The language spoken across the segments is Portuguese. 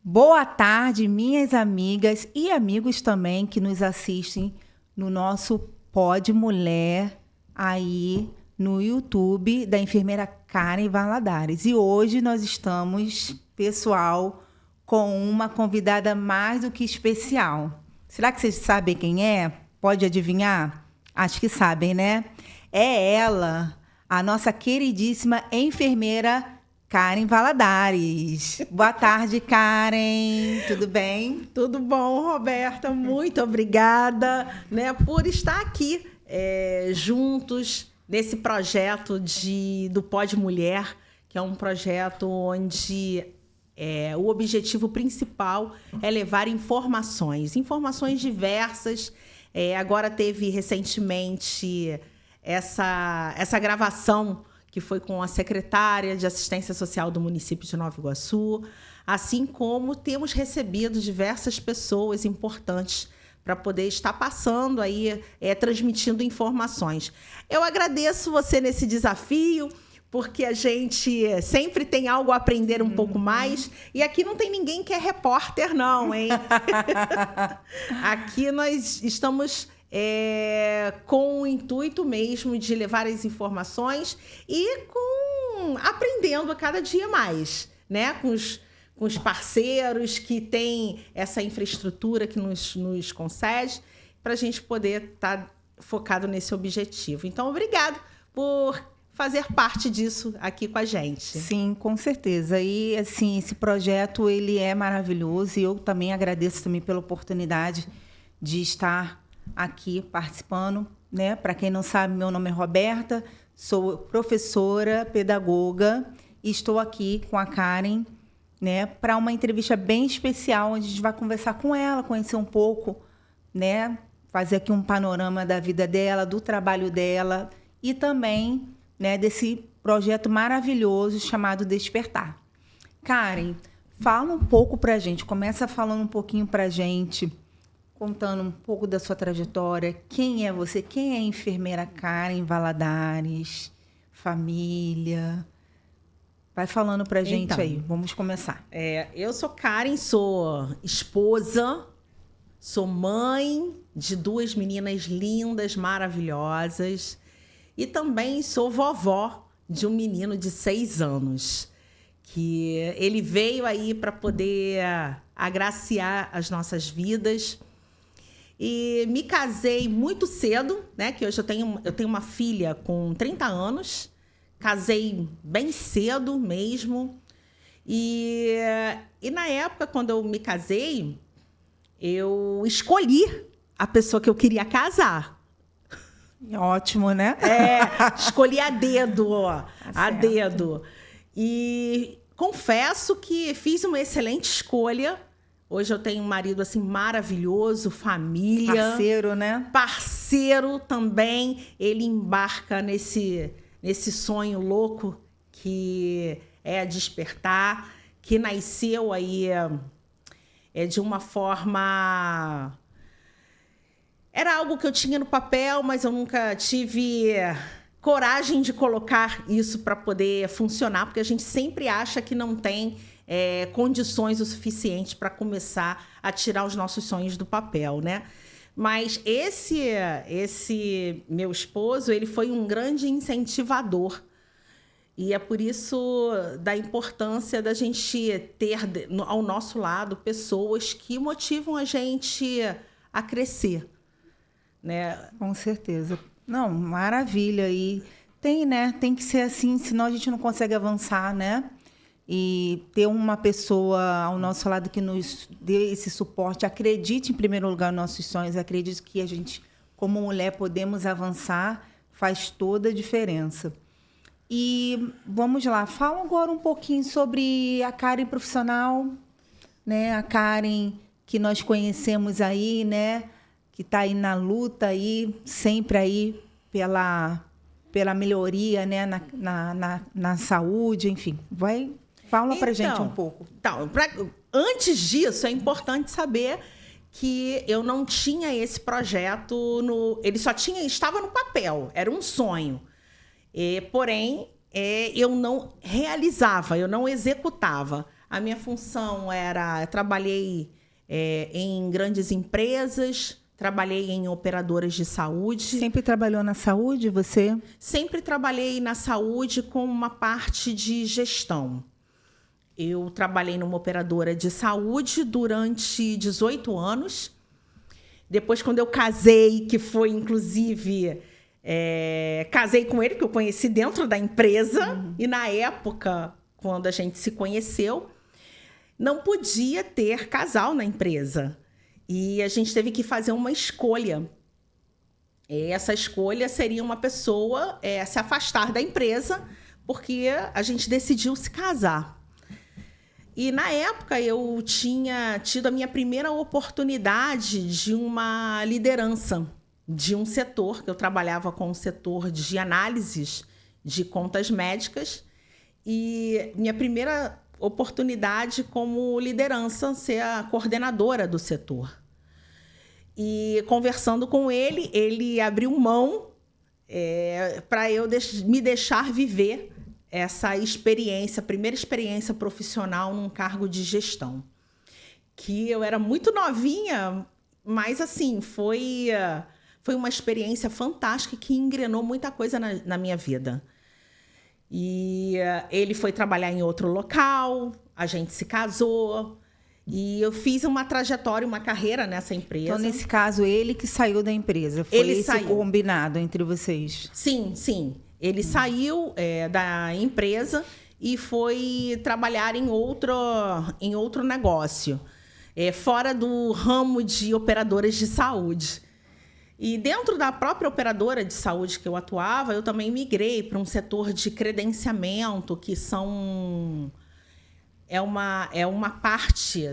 Boa tarde, minhas amigas e amigos também que nos assistem no nosso Pod Mulher aí no YouTube da enfermeira Karen Valadares. E hoje nós estamos, pessoal, com uma convidada mais do que especial. Será que vocês sabem quem é? Pode adivinhar? Acho que sabem, né? É ela, a nossa queridíssima enfermeira Karen Valadares. Boa tarde, Karen. Tudo bem? Tudo bom, Roberta? Muito obrigada, né, por estar aqui juntos nesse projeto do Pod Mulher, que é um projeto onde o objetivo principal é levar informações diversas. Agora teve recentemente essa gravação que foi com a secretária de Assistência Social do município de Nova Iguaçu, assim como temos recebido diversas pessoas importantes para poder estar passando aí, transmitindo informações. Eu agradeço você nesse desafio, porque a gente sempre tem algo a aprender um pouco mais, e aqui não tem ninguém que é repórter, não, hein? Aqui nós estamos com o intuito mesmo de levar as informações e aprendendo a cada dia mais, né? Com os parceiros que têm essa infraestrutura que nos concede, para a gente poder estar focado nesse objetivo. Então, obrigado por fazer parte disso aqui com a gente. Sim, com certeza. E assim, esse projeto ele é maravilhoso e eu também agradeço também pela oportunidade de estar aqui participando, né? Para quem não sabe, meu nome é Roberta, sou professora, pedagoga e estou aqui com a Karen, né, para uma entrevista bem especial, onde a gente vai conversar com ela, conhecer um pouco, né, fazer aqui um panorama da vida dela, do trabalho dela e também, né, desse projeto maravilhoso chamado Despertar. Karen, fala um pouco para a gente, começa falando um pouquinho para a gente, contando um pouco da sua trajetória, quem é você, quem é a enfermeira Karen Valadares, família. Vai falando pra gente aí, vamos começar. Eu sou Karen, sou esposa, sou mãe de 2 meninas lindas, maravilhosas, e também sou vovó de um menino de 6 anos, que ele veio aí para poder agraciar as nossas vidas. E me casei muito cedo, né? Que hoje eu tenho uma filha com 30 anos. Casei bem cedo mesmo. E na época, quando eu me casei, eu escolhi a pessoa que eu queria casar. Ótimo, né? Escolhi a dedo, ó. A dedo. E confesso que fiz uma excelente escolha. Hoje eu tenho um marido assim maravilhoso, família. Parceiro, né? Parceiro também. Ele embarca nesse sonho louco que é Despertar, que nasceu aí de uma forma... Era algo que eu tinha no papel, mas eu nunca tive coragem de colocar isso para poder funcionar, porque a gente sempre acha que não tem condições o suficiente para começar a tirar os nossos sonhos do papel, né? Mas esse meu esposo, ele foi um grande incentivador. E é por isso da importância da gente ter ao nosso lado pessoas que motivam a gente a crescer, né? Com certeza. Não, maravilha. E tem que ser assim, senão a gente não consegue avançar, né? E ter uma pessoa ao nosso lado que nos dê esse suporte, acredite em primeiro lugar nos nossos sonhos, acredite que a gente, como mulher, podemos avançar, faz toda a diferença. E vamos lá, fala agora um pouquinho sobre a Karen profissional, né? A Karen que nós conhecemos aí, né? Que está aí na luta, aí, sempre aí pela melhoria, né? na saúde, enfim, Fala pra gente um pouco. Então, antes disso, é importante saber que eu não tinha esse projeto ele só estava no papel, era um sonho. Porém, eu não realizava, eu não executava. A minha função era... Eu trabalhei em grandes empresas, trabalhei em operadoras de saúde. Sempre trabalhou na saúde, você? Sempre trabalhei na saúde com uma parte de gestão. Eu trabalhei numa operadora de saúde durante 18 anos. Depois, quando eu casei, que foi, inclusive... casei com ele, que eu conheci dentro da empresa. E, na época, quando a gente se conheceu, não podia ter casal na empresa. E a gente teve que fazer uma escolha. Essa escolha seria uma pessoa se afastar da empresa, porque a gente decidiu se casar. E, na época, eu tinha tido a minha primeira oportunidade de uma liderança de um setor, que eu trabalhava com o setor de análises de contas médicas. E minha primeira oportunidade como liderança, ser a coordenadora do setor. E, conversando com ele, ele abriu mão para eu me deixar viver essa experiência, primeira experiência profissional num cargo de gestão. Que eu era muito novinha, mas assim, foi uma experiência fantástica que engrenou muita coisa na minha vida. E ele foi trabalhar em outro local, a gente se casou, e eu fiz uma trajetória, uma carreira nessa empresa. Então, nesse caso, ele que saiu da empresa, foi esse combinado entre vocês? Sim, sim. Ele saiu da empresa e foi trabalhar em outro negócio, fora do ramo de operadoras de saúde. E dentro da própria operadora de saúde que eu atuava, eu também migrei para um setor de credenciamento, que é uma parte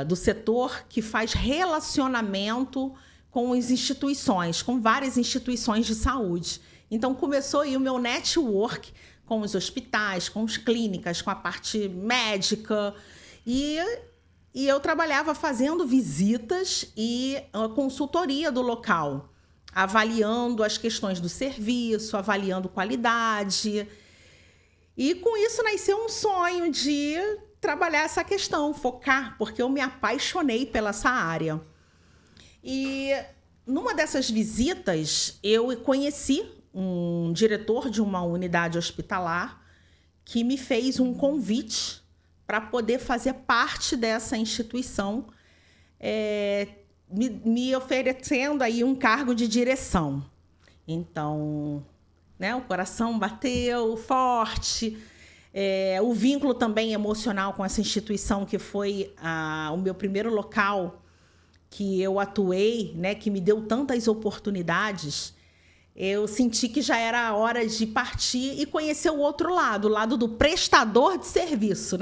do setor que faz relacionamento com as instituições, com várias instituições de saúde. Então, começou aí o meu network com os hospitais, com as clínicas, com a parte médica. E eu trabalhava fazendo visitas e consultoria do local, avaliando as questões do serviço, avaliando qualidade. E, com isso, nasceu um sonho de trabalhar essa questão, focar, porque eu me apaixonei pela essa área. E, numa dessas visitas, eu conheci um diretor de uma unidade hospitalar que me fez um convite para poder fazer parte dessa instituição, me oferecendo aí um cargo de direção. Então, o coração bateu forte, o vínculo também emocional com essa instituição, que foi o meu primeiro local que eu atuei, que me deu tantas oportunidades. Eu senti que já era a hora de partir e conhecer o outro lado, o lado do prestador de serviço,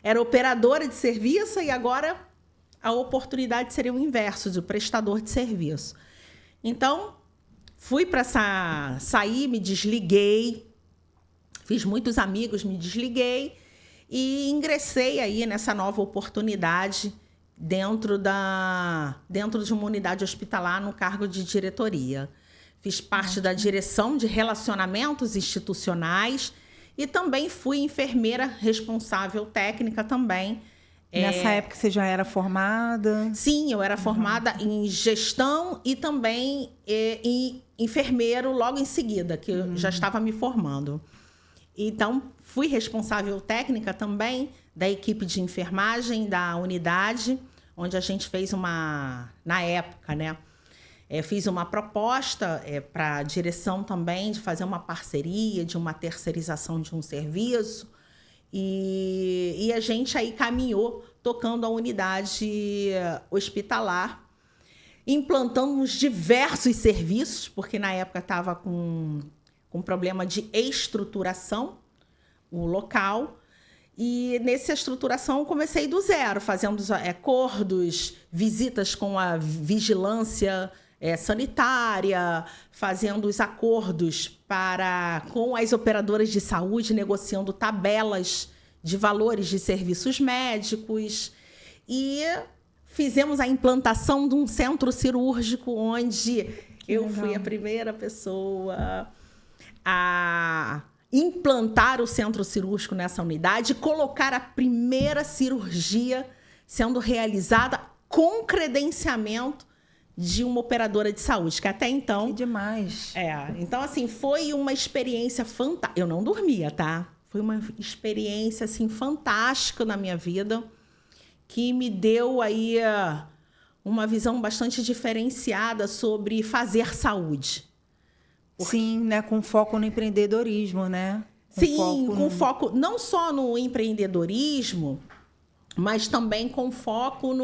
Era operadora de serviço e agora a oportunidade seria o inverso, do prestador de serviço. Então, fui para sair, me desliguei, fiz muitos amigos, me desliguei e ingressei aí nessa nova oportunidade dentro de uma unidade hospitalar no cargo de diretoria. Fiz parte da direção de relacionamentos institucionais e também fui enfermeira responsável técnica também. Nessa época você já era formada? Sim, eu era formada em gestão e também em enfermeiro logo em seguida, que eu já estava me formando. Então, fui responsável técnica também da equipe de enfermagem da unidade, onde a gente fez na época, fiz uma proposta para a direção também de fazer uma parceria, de uma terceirização de um serviço. E a gente aí caminhou tocando a unidade hospitalar, implantamos diversos serviços, porque na época estava com problema de estruturação, o local. E nessa estruturação eu comecei do zero, fazendo acordos, visitas com a vigilância sanitária, fazendo os acordos com as operadoras de saúde, negociando tabelas de valores de serviços médicos. E fizemos a implantação de um centro cirúrgico, onde eu fui a primeira pessoa a implantar o centro cirúrgico nessa unidade e colocar a primeira cirurgia sendo realizada com credenciamento de uma operadora de saúde, que até então... Que demais. Então, assim, foi uma experiência fantástica. Eu não dormia, tá? Foi uma experiência, assim, fantástica na minha vida, que me deu aí uma visão bastante diferenciada sobre fazer saúde. Sim, né? Com foco no empreendedorismo, né? Com foco não só no empreendedorismo, mas também com foco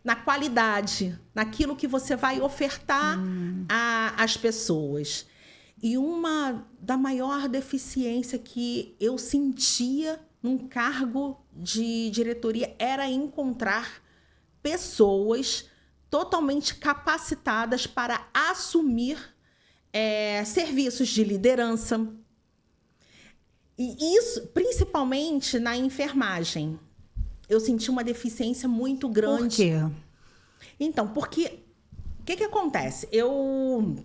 na qualidade, naquilo que você vai ofertar às pessoas. E uma da maior deficiência que eu sentia num cargo de diretoria era encontrar pessoas totalmente capacitadas para assumir serviços de liderança. E isso, principalmente na enfermagem. Eu senti uma deficiência muito grande. Por quê? Então, porque o que acontece? Eu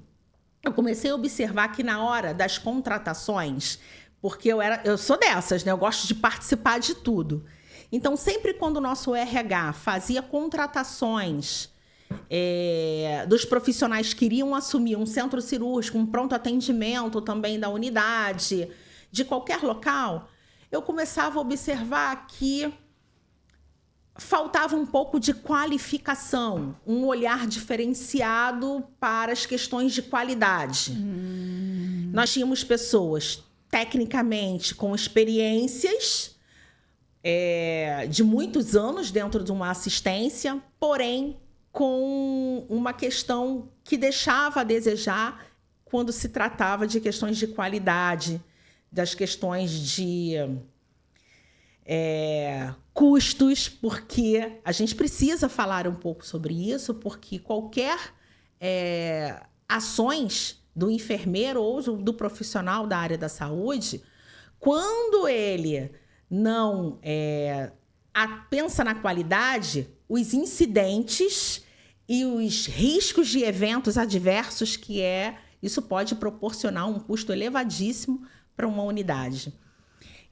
comecei a observar que na hora das contratações, porque eu sou dessas, né? Eu gosto de participar de tudo. Então, sempre quando o nosso RH fazia contratações dos profissionais que iriam assumir um centro cirúrgico, um pronto atendimento também da unidade, de qualquer local, eu começava a observar que faltava um pouco de qualificação, um olhar diferenciado para as questões de qualidade. Nós tínhamos pessoas, tecnicamente, com experiências de muitos anos dentro de uma assistência, porém, com uma questão que deixava a desejar quando se tratava de questões de qualidade, das questões de custos, porque a gente precisa falar um pouco sobre isso, porque qualquer ações do enfermeiro ou do profissional da área da saúde, quando ele não pensa na qualidade, os incidentes e os riscos de eventos adversos isso pode proporcionar um custo elevadíssimo para uma unidade.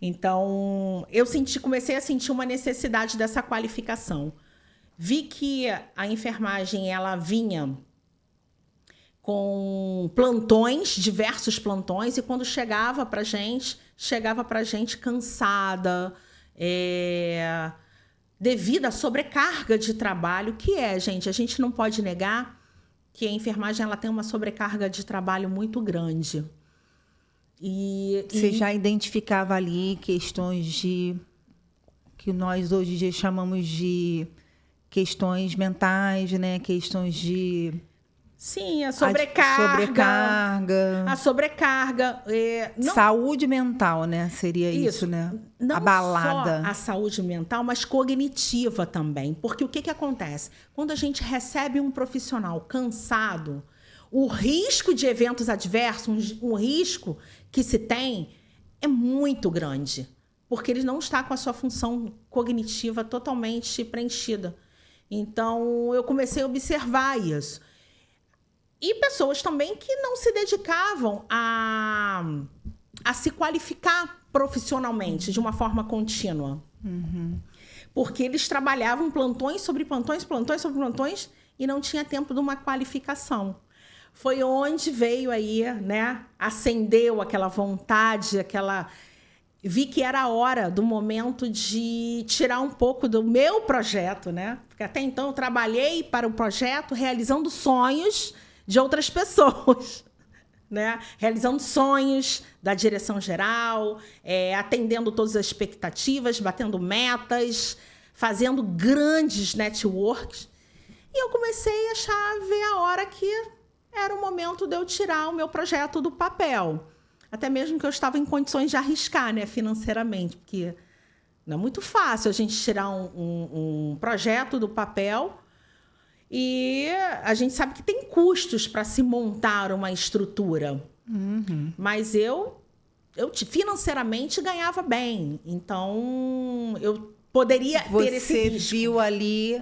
Então, comecei a sentir uma necessidade dessa qualificação. Vi que a enfermagem ela vinha com plantões, diversos plantões, e quando chegava para a gente cansada, devido à sobrecarga de trabalho, gente, a gente não pode negar que a enfermagem ela tem uma sobrecarga de trabalho muito grande. Você já identificava ali questões que nós hoje em dia chamamos de questões mentais, né? Questões de... Sim, a sobrecarga. A sobrecarga. Saúde mental, né? Seria isso, né? Não abalada. Só a saúde mental, mas cognitiva também. Porque o que acontece? Quando a gente recebe um profissional cansado, o risco de eventos adversos, um risco que se tem, é muito grande. Porque ele não está com a sua função cognitiva totalmente preenchida. Então, eu comecei a observar isso. E pessoas também que não se dedicavam a se qualificar profissionalmente de uma forma contínua. Porque eles trabalhavam plantões sobre plantões, plantões sobre plantões, e não tinha tempo de uma qualificação. Foi onde veio aí, né? Acendeu aquela vontade, vi que era a hora do momento de tirar um pouco do meu projeto, né? Porque até então eu trabalhei para o projeto realizando sonhos de outras pessoas, né? Realizando sonhos da direção geral, atendendo todas as expectativas, batendo metas, fazendo grandes networks. E eu comecei a ver a hora que era o momento de eu tirar o meu projeto do papel. Até mesmo que eu estava em condições de arriscar, né, financeiramente, porque não é muito fácil a gente tirar um projeto do papel. E a gente sabe que tem custos para se montar uma estrutura. Mas eu financeiramente ganhava bem. Então, eu poderia ter esse risco. Você viu ali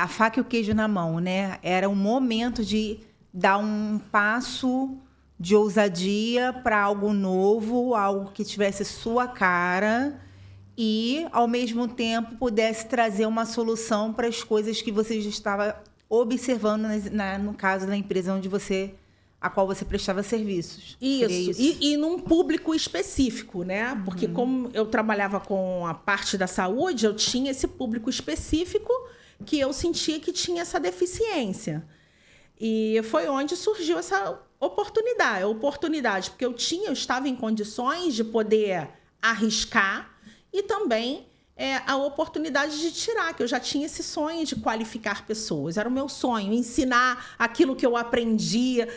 a faca e o queijo na mão, né? Era um momento de dar um passo de ousadia para algo novo, algo que tivesse sua cara e, ao mesmo tempo, pudesse trazer uma solução para as coisas que você já estava observando, no caso da empresa a qual você prestava serviços. Isso. E num público específico, né? Porque como eu trabalhava com a parte da saúde, eu tinha esse público específico que eu sentia que tinha essa deficiência. E foi onde surgiu essa oportunidade, porque eu estava em condições de poder arriscar e também a oportunidade de tirar, que eu já tinha esse sonho de qualificar pessoas. Era o meu sonho, ensinar aquilo que eu aprendia.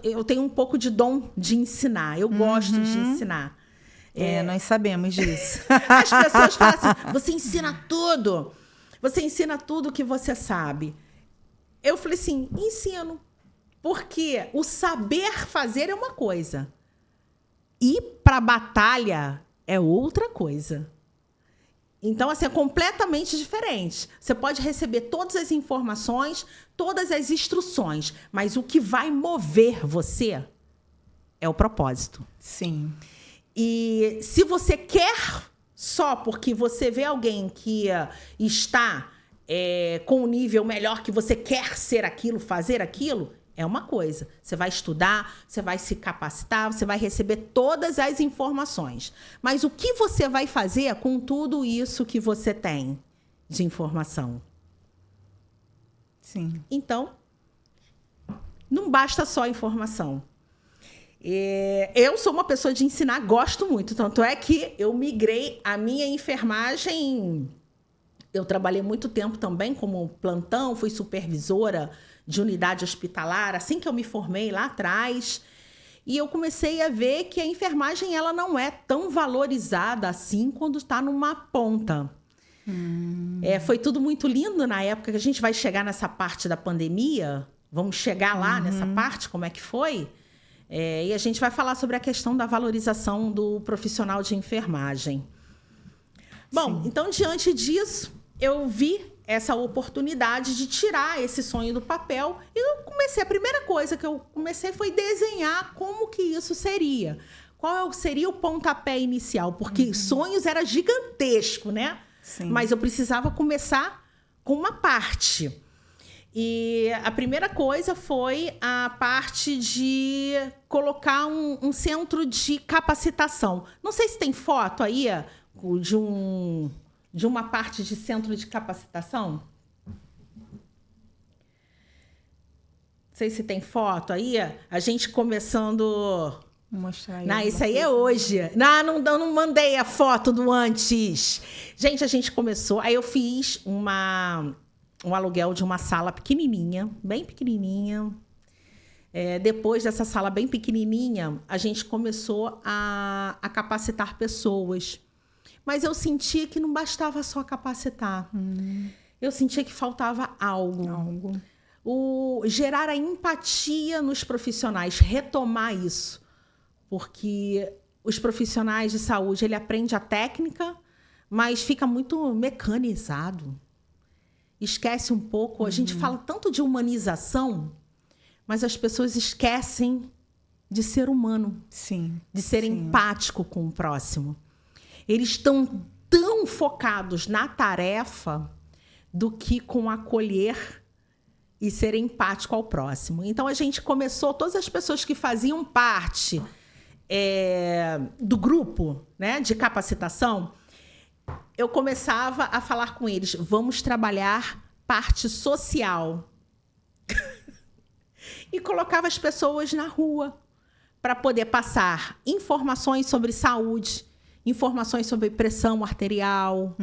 Eu tenho um pouco de dom de ensinar, eu gosto de ensinar. Nós sabemos disso. As pessoas falam assim, você ensina tudo que você sabe. Eu falei assim, ensino. Porque o saber fazer é uma coisa. Ir para a batalha é outra coisa. Então, assim, é completamente diferente. Você pode receber todas as informações, todas as instruções, mas o que vai mover você é o propósito. Sim. E se você quer só porque você vê alguém que está com um nível melhor, que você quer ser aquilo, fazer aquilo, é uma coisa. Você vai estudar, você vai se capacitar, você vai receber todas as informações. Mas o que você vai fazer com tudo isso que você tem de informação? Sim. Então, não basta só informação. Eu sou uma pessoa de ensinar, gosto muito. Tanto é que eu migrei a minha enfermagem. Eu trabalhei muito tempo também como plantão, fui supervisora de unidade hospitalar, assim que eu me formei lá atrás. E eu comecei a ver que a enfermagem ela não é tão valorizada assim quando está numa ponta. Foi tudo muito lindo na época que a gente vai chegar nessa parte da pandemia. Vamos chegar lá nessa parte, como é que foi? E a gente vai falar sobre a questão da valorização do profissional de enfermagem. Bom, então, diante disso, eu vi essa oportunidade de tirar esse sonho do papel e eu comecei, a primeira coisa que eu comecei foi desenhar como que isso seria. Qual seria o pontapé inicial? Porque sonhos era gigantesco, né? Sim. Mas eu precisava começar com uma parte. E a primeira coisa foi a parte de colocar um centro de capacitação. Não sei se tem foto aí de uma parte de centro de capacitação. Não sei se tem foto aí. A gente começando... Vou mostrar aí. Não, isso aí é hoje. Não mandei a foto do antes. Gente, a gente começou... Aí eu fiz um aluguel de uma sala pequenininha, bem pequenininha. Depois dessa sala bem pequenininha, a gente começou a capacitar pessoas. Mas eu sentia que não bastava só capacitar. Eu sentia que faltava algo. Gerar a empatia nos profissionais, retomar isso. Porque os profissionais de saúde, ele aprende a técnica, mas fica muito mecanizado. Esquece um pouco. A gente fala tanto de humanização, mas as pessoas esquecem de ser humano. Sim. De ser empático com o próximo. Eles estão tão focados na tarefa do que com acolher e ser empático ao próximo. Então, a gente começou, todas as pessoas que faziam parte do grupo, né, de capacitação, eu começava a falar com eles, vamos trabalhar parte social. E colocava as pessoas na rua para poder passar informações sobre saúde, informações sobre pressão arterial.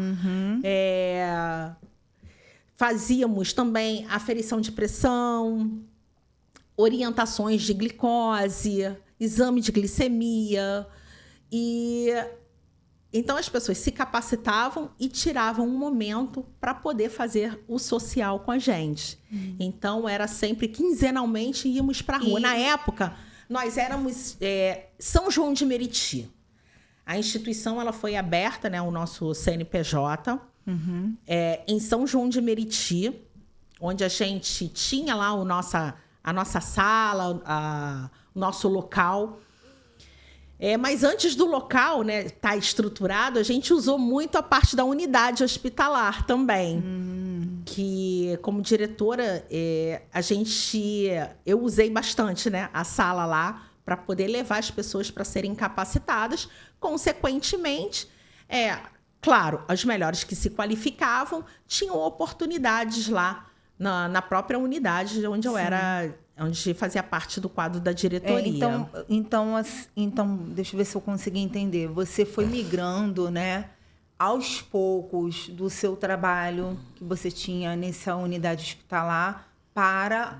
Fazíamos também aferição de pressão, orientações de glicose, exame de glicemia. Então, as pessoas se capacitavam e tiravam um momento para poder fazer o social com a gente. Então, era sempre quinzenalmente íamos para a rua. Na época, nós éramos São João de Meriti. A instituição ela foi aberta, né, o nosso CNPJ, em São João de Meriti, onde a gente tinha lá a nossa sala, nosso local. Mas antes do local, né, tá estruturado, a gente usou muito a parte da unidade hospitalar também. Que, como diretora, eu usei bastante, né, a sala lá para poder levar as pessoas para serem capacitadas. Consequentemente, claro, as melhores que se qualificavam tinham oportunidades lá na própria unidade onde eu era, onde fazia parte do quadro da diretoria. Então, deixa eu ver se eu consegui entender. Você foi migrando, né, aos poucos do seu trabalho que você tinha nessa unidade hospitalar para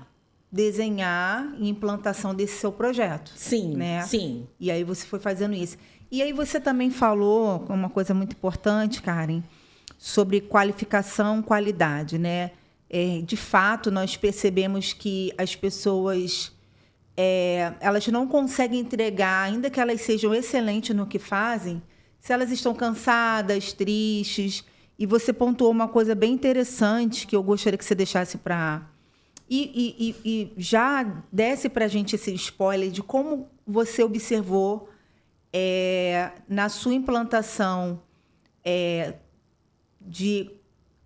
desenhar e implantação desse seu projeto. Sim, né? sim. E aí você foi fazendo isso. E aí você também falou uma coisa muito importante, Karen, sobre qualificação, qualidade, né? De fato, nós percebemos que as pessoas elas não conseguem entregar, ainda que elas sejam excelentes no que fazem, se elas estão cansadas, tristes. E você pontuou uma coisa bem interessante que eu gostaria que você deixasse para... E já desse para a gente esse spoiler de como você observou na sua implantação de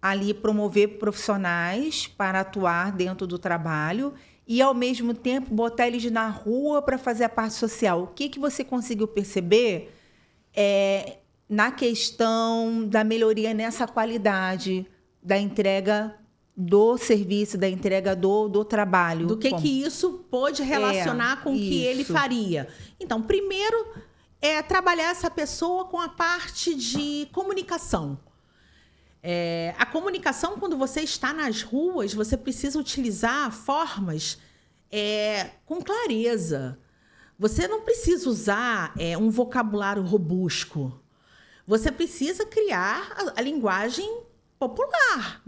ali promover profissionais para atuar dentro do trabalho e, ao mesmo tempo, botar eles na rua para fazer a parte social. O que você conseguiu perceber na questão da melhoria nessa qualidade da entrega do serviço, da entrega do trabalho? Do que isso pôde relacionar com o que ele faria. Então, primeiro, trabalhar essa pessoa com a parte de comunicação. A comunicação, quando você está nas ruas, você precisa utilizar formas com clareza. Você não precisa usar um vocabulário robusto. Você precisa criar a linguagem popular.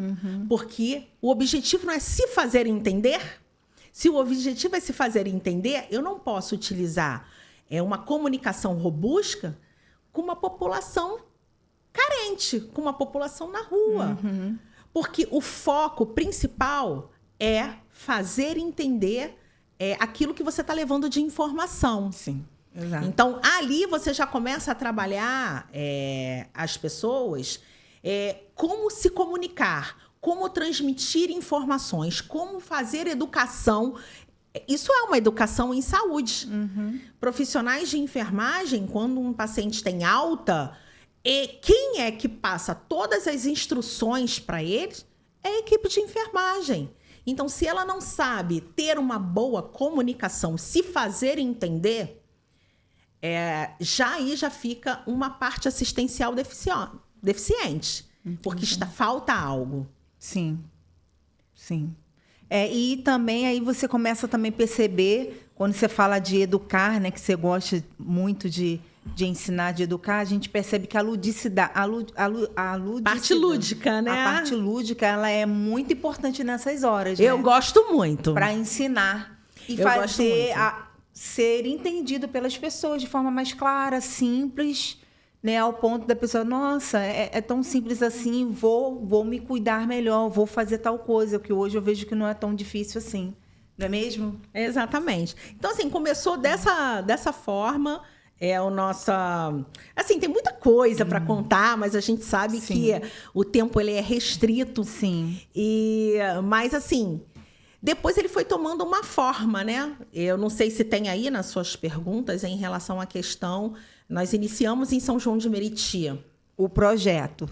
Porque o objetivo não é se fazer entender. Se o objetivo é se fazer entender, eu não posso utilizar uma comunicação robusta com uma população carente, com uma população na rua. Porque o foco principal é fazer entender aquilo que você está levando de informação. Sim, exato. Então, ali você já começa a trabalhar as pessoas como se comunicar, como transmitir informações, como fazer educação. Isso é uma educação em saúde. Profissionais de enfermagem, quando um paciente tem alta, quem é que passa todas as instruções para eles é a equipe de enfermagem. Então, se ela não sabe ter uma boa comunicação, se fazer entender, já fica uma parte assistencial deficiente, porque falta algo. Sim, sim. E também aí você começa também a perceber, quando você fala de educar, né, que você gosta muito de ensinar, de educar, a gente percebe que a ludicidade, parte lúdica, né? A parte lúdica, ela é muito importante nessas horas. Eu gosto muito. Para ensinar e fazer ser entendido pelas pessoas de forma mais clara, simples, né, ao ponto da pessoa, nossa, é tão simples assim, vou me cuidar melhor, vou fazer tal coisa, que hoje eu vejo que não é tão difícil assim, não é mesmo? Exatamente. Então, assim, começou dessa forma, o nosso... Assim, tem muita coisa para contar, mas a gente sabe que o tempo ele é restrito. Sim. Mas, assim, depois ele foi tomando uma forma, né? Eu não sei se tem aí nas suas perguntas em relação à questão... Nós iniciamos em São João de Meriti. O projeto.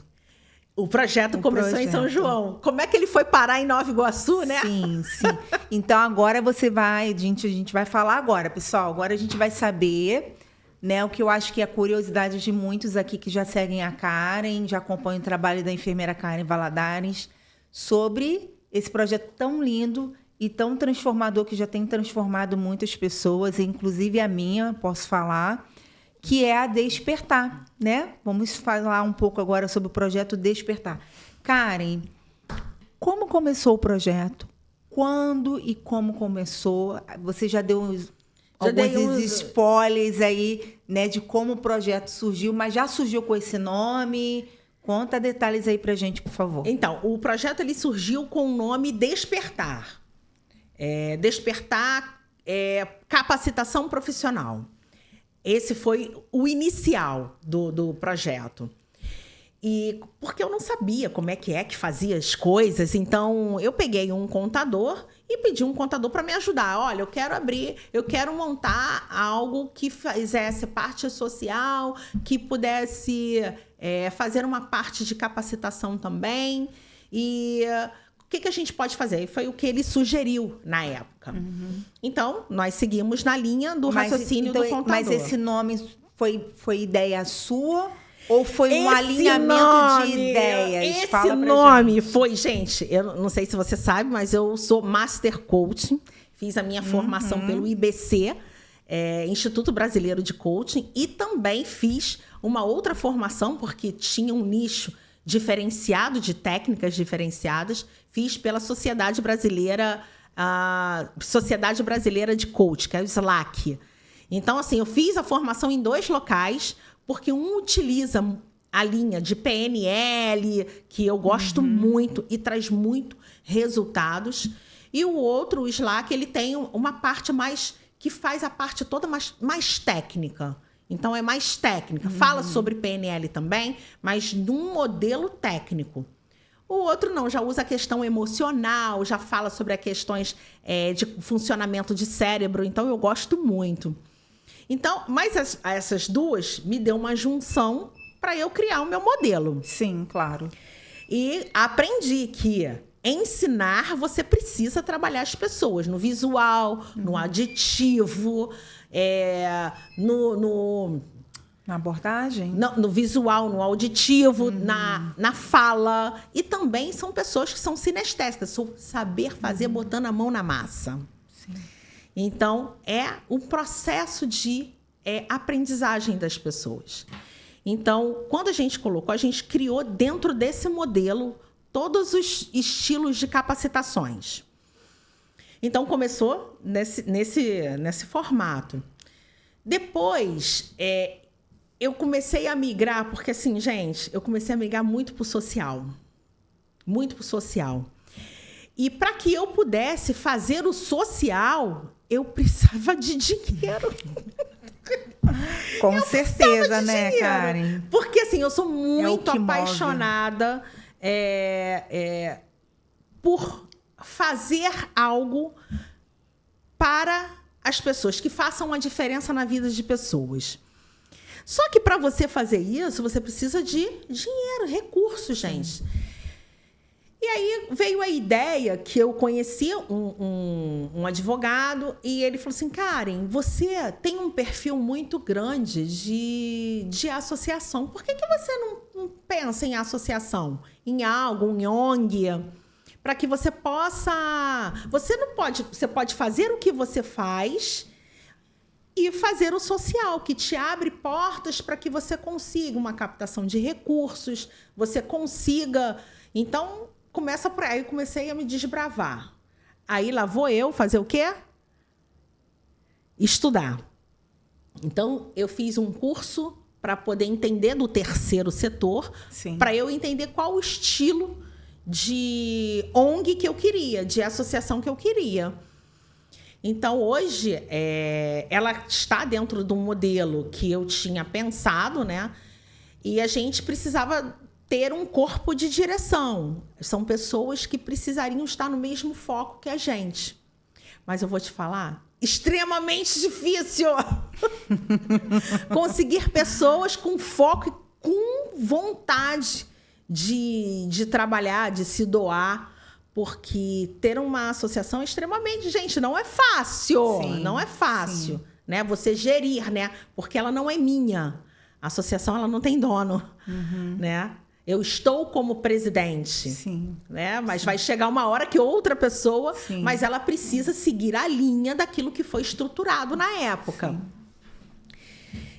O projeto começou em São João. Como é que ele foi parar em Nova Iguaçu, né? Sim, sim. Então, agora a gente vai falar agora, pessoal. Agora a gente vai saber, né, o que eu acho que é a curiosidade de muitos aqui que já seguem a Karen, já acompanham o trabalho da enfermeira Karen Valadares, sobre esse projeto tão lindo e tão transformador, que já tem transformado muitas pessoas, inclusive a minha, posso falar, que é a Despertar, né? Vamos falar um pouco agora sobre o projeto Despertar. Karen, como começou o projeto? Quando e como começou? Você já deu alguns spoilers aí, né, de como o projeto surgiu, mas já surgiu com esse nome? Conta detalhes aí pra gente, por favor. Então, o projeto ele surgiu com o nome Despertar. Despertar capacitação profissional. Esse foi o inicial do projeto. E porque eu não sabia como é que fazia as coisas, então eu peguei um contador e pedi um contador para me ajudar. Olha, eu quero montar algo que fizesse parte social, que pudesse fazer uma parte de capacitação também. E o que a gente pode fazer? E foi o que ele sugeriu na época. Uhum. Então, nós seguimos na linha do raciocínio do contador. Mas esse nome foi ideia sua? Ou foi um alinhamento de ideias? Esse nome foi, gente, eu não sei se você sabe, mas eu sou Master Coaching. Fiz a minha formação pelo IBC, Instituto Brasileiro de Coaching, e também fiz uma outra formação, porque tinha um nicho diferenciado de técnicas diferenciadas. Fiz pela Sociedade Brasileira de Coaching, que é o SLAC. Então, assim, eu fiz a formação em 2 locais, porque um utiliza a linha de PNL, que eu gosto muito e traz muito resultados. E o outro, o SLAC, ele tem uma parte mais... que faz a parte toda mais técnica. Então, é mais técnica. Fala sobre PNL também, mas num modelo técnico. O outro não, já usa a questão emocional, já fala sobre as questões de funcionamento de cérebro. Então, eu gosto muito. Então, mas essas duas me deu uma junção para eu criar o meu modelo. Sim, claro. E aprendi que ensinar, você precisa trabalhar as pessoas no visual, no aditivo, na abordagem? No visual, no auditivo, na fala. E também são pessoas que são sinestésicas, saber fazer botando a mão na massa. Sim. Então, é um processo de aprendizagem das pessoas. Então, quando a gente criou dentro desse modelo todos os estilos de capacitações. Então, começou nesse formato. Depois, eu comecei a migrar, porque assim, gente, eu comecei a migrar muito para o social. Muito para o social. E para que eu pudesse fazer o social, eu precisava de dinheiro. Com certeza, né, Karen? Porque assim, eu sou muito apaixonada por fazer algo para as pessoas, que façam uma diferença na vida de pessoas. Só que para você fazer isso, você precisa de dinheiro, recursos, gente. E aí veio a ideia que eu conhecia um advogado e ele falou assim, Karen, você tem um perfil muito grande de associação. Por que você não pensa em associação? Em algo, em ONG? Para que você possa... Você pode fazer o que você faz e fazer o social, que te abre portas para que você consiga uma captação de recursos, você consiga... Então... Começa por aí, eu comecei a me desbravar. Aí lá vou eu fazer o quê? Estudar. Então, eu fiz um curso para poder entender do terceiro setor, para eu entender qual o estilo de ONG que eu queria, de associação que eu queria. Então, hoje, ela está dentro do modelo que eu tinha pensado, né? E a gente precisava... ter um corpo de direção. São pessoas que precisariam estar no mesmo foco que a gente. Mas eu vou te falar, extremamente difícil conseguir pessoas com foco e com vontade de trabalhar, de se doar, porque ter uma associação é extremamente... Gente, não é fácil. Sim, não é fácil, né? Você gerir, né? Porque ela não é minha. A associação, ela não tem dono, né? Eu estou como presidente, né? Mas vai chegar uma hora que outra pessoa... Mas ela precisa seguir a linha daquilo que foi estruturado na época.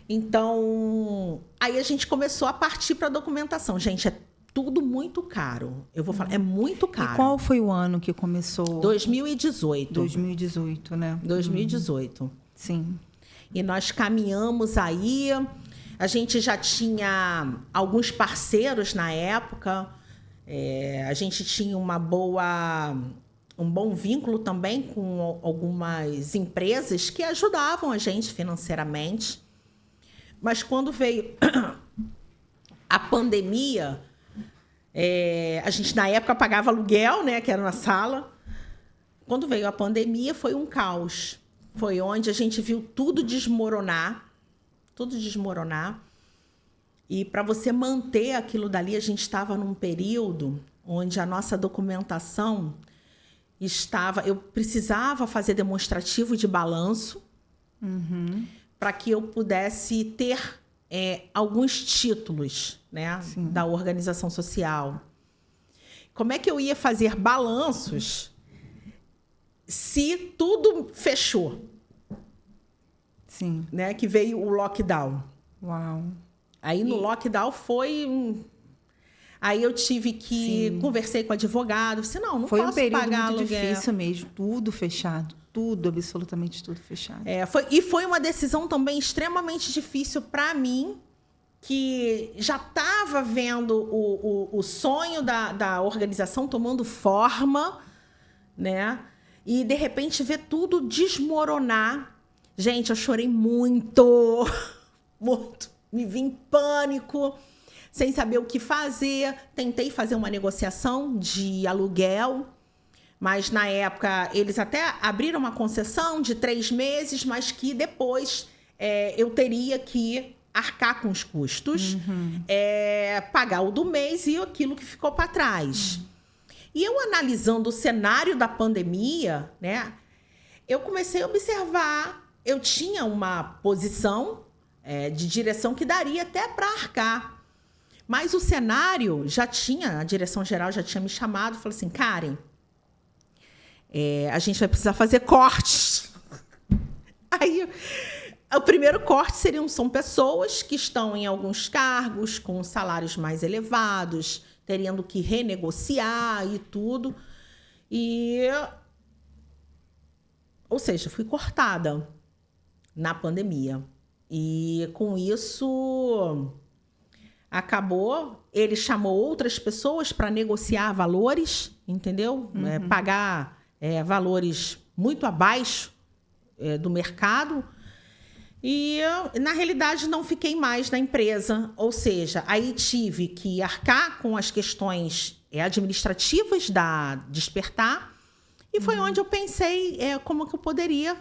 Então, aí a gente começou a partir para a documentação. Gente, é tudo muito caro. Eu vou falar, é muito caro. E qual foi o ano que começou? 2018. 2018, né? 2018. Sim. E nós caminhamos aí... A gente já tinha alguns parceiros na época. A gente tinha uma boa um bom vínculo também com algumas empresas que ajudavam a gente financeiramente. Mas quando veio a pandemia, a gente, na época, pagava aluguel, né, que era na sala. Quando veio a pandemia, foi um caos. Foi onde a gente viu tudo desmoronar. Tudo desmoronar. E para você manter aquilo dali, a gente estava num período onde a nossa documentação estava... Eu precisava fazer demonstrativo de balanço para que eu pudesse ter alguns títulos, né, da organização social. Como é que eu ia fazer balanços se tudo fechou? Sim. Né, que veio o lockdown. Uau. Aí no lockdown foi... Aí eu tive que... Conversei com o advogado. Disse, não foi posso um período pagar muito aluguel. difícil mesmo. Tudo fechado. Tudo, absolutamente tudo fechado. Foi uma decisão também extremamente difícil para mim, que já estava vendo o sonho da organização tomando forma, né? E, de repente, ver tudo desmoronar. Gente, eu chorei muito. Muito. Me vi em pânico, sem saber o que fazer. Tentei fazer uma negociação de aluguel, mas, na época, eles até abriram uma concessão de 3 meses, mas que depois eu teria que arcar com os custos, pagar o do mês e aquilo que ficou para trás. E eu, analisando o cenário da pandemia, né, eu comecei a observar. Eu tinha uma posição de direção que daria até para arcar. Mas o cenário já tinha, a direção-geral já tinha me chamado e falou assim, Karen, a gente vai precisar fazer cortes. Aí, o primeiro corte são pessoas que estão em alguns cargos com salários mais elevados, tendo que renegociar e tudo. Ou seja, fui cortada na pandemia. E com isso acabou, ele chamou outras pessoas para negociar valores, entendeu? Pagar valores muito abaixo do mercado. E, na realidade, não fiquei mais na empresa. Ou seja, aí tive que arcar com as questões administrativas da Despertar. E foi onde eu pensei como que eu poderia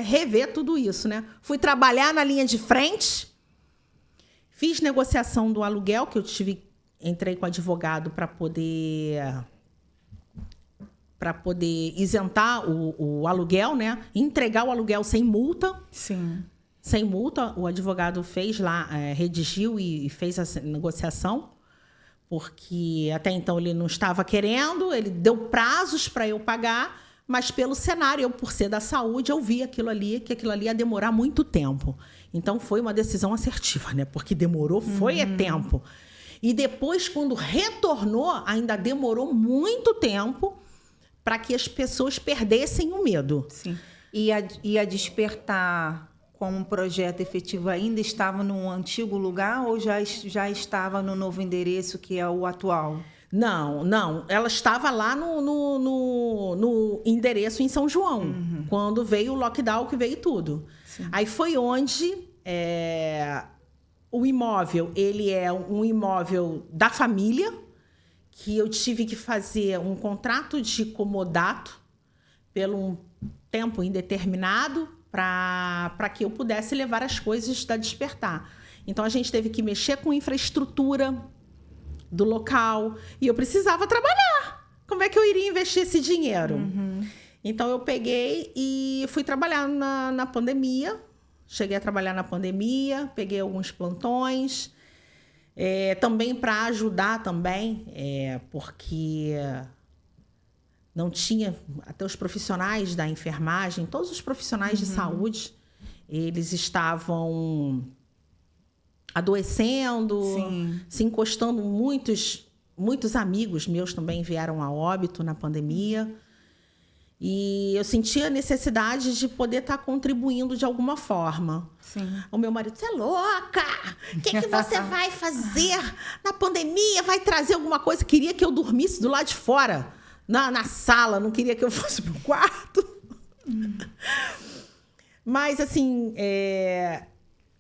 rever tudo isso, né? Fui trabalhar na linha de frente. Fiz negociação do aluguel, que entrei com o advogado para poder isentar o aluguel, né? Entregar o aluguel sem multa. Sim. Sem multa, o advogado fez lá, redigiu e fez a negociação, porque até então ele não estava querendo, ele deu prazos para eu pagar, mas pelo cenário, eu, por ser da saúde, eu vi que aquilo ali ia demorar muito tempo. Então, foi uma decisão assertiva, né? Porque demorou, foi tempo. E depois, quando retornou, ainda demorou muito tempo para que as pessoas perdessem o medo. Sim. E a Despertar, como um projeto efetivo, ainda estava no antigo lugar ou já estava no novo endereço, que é o atual? Não. Ela estava lá no endereço em São João, quando veio o lockdown, que veio tudo. Sim. Aí foi onde o imóvel, ele é um imóvel da família, que eu tive que fazer um contrato de comodato pelo um tempo indeterminado para que eu pudesse levar as coisas da Despertar. Então, a gente teve que mexer com infraestrutura do local e eu precisava trabalhar. Como é que eu iria investir esse dinheiro? Então, eu peguei e fui trabalhar na pandemia. Cheguei a trabalhar na pandemia, peguei alguns plantões, também para ajudar também, porque não tinha, até os profissionais da enfermagem, todos os profissionais de saúde, eles estavam adoecendo, sim, se encostando. Muitos amigos meus também vieram a óbito na pandemia. E eu sentia a necessidade de poder estar contribuindo de alguma forma. Sim. O meu marido, você é louca? O que você vai fazer na pandemia? Vai trazer alguma coisa? Queria que eu dormisse do lado de fora na sala, não queria que eu fosse pro quarto. Mas, assim,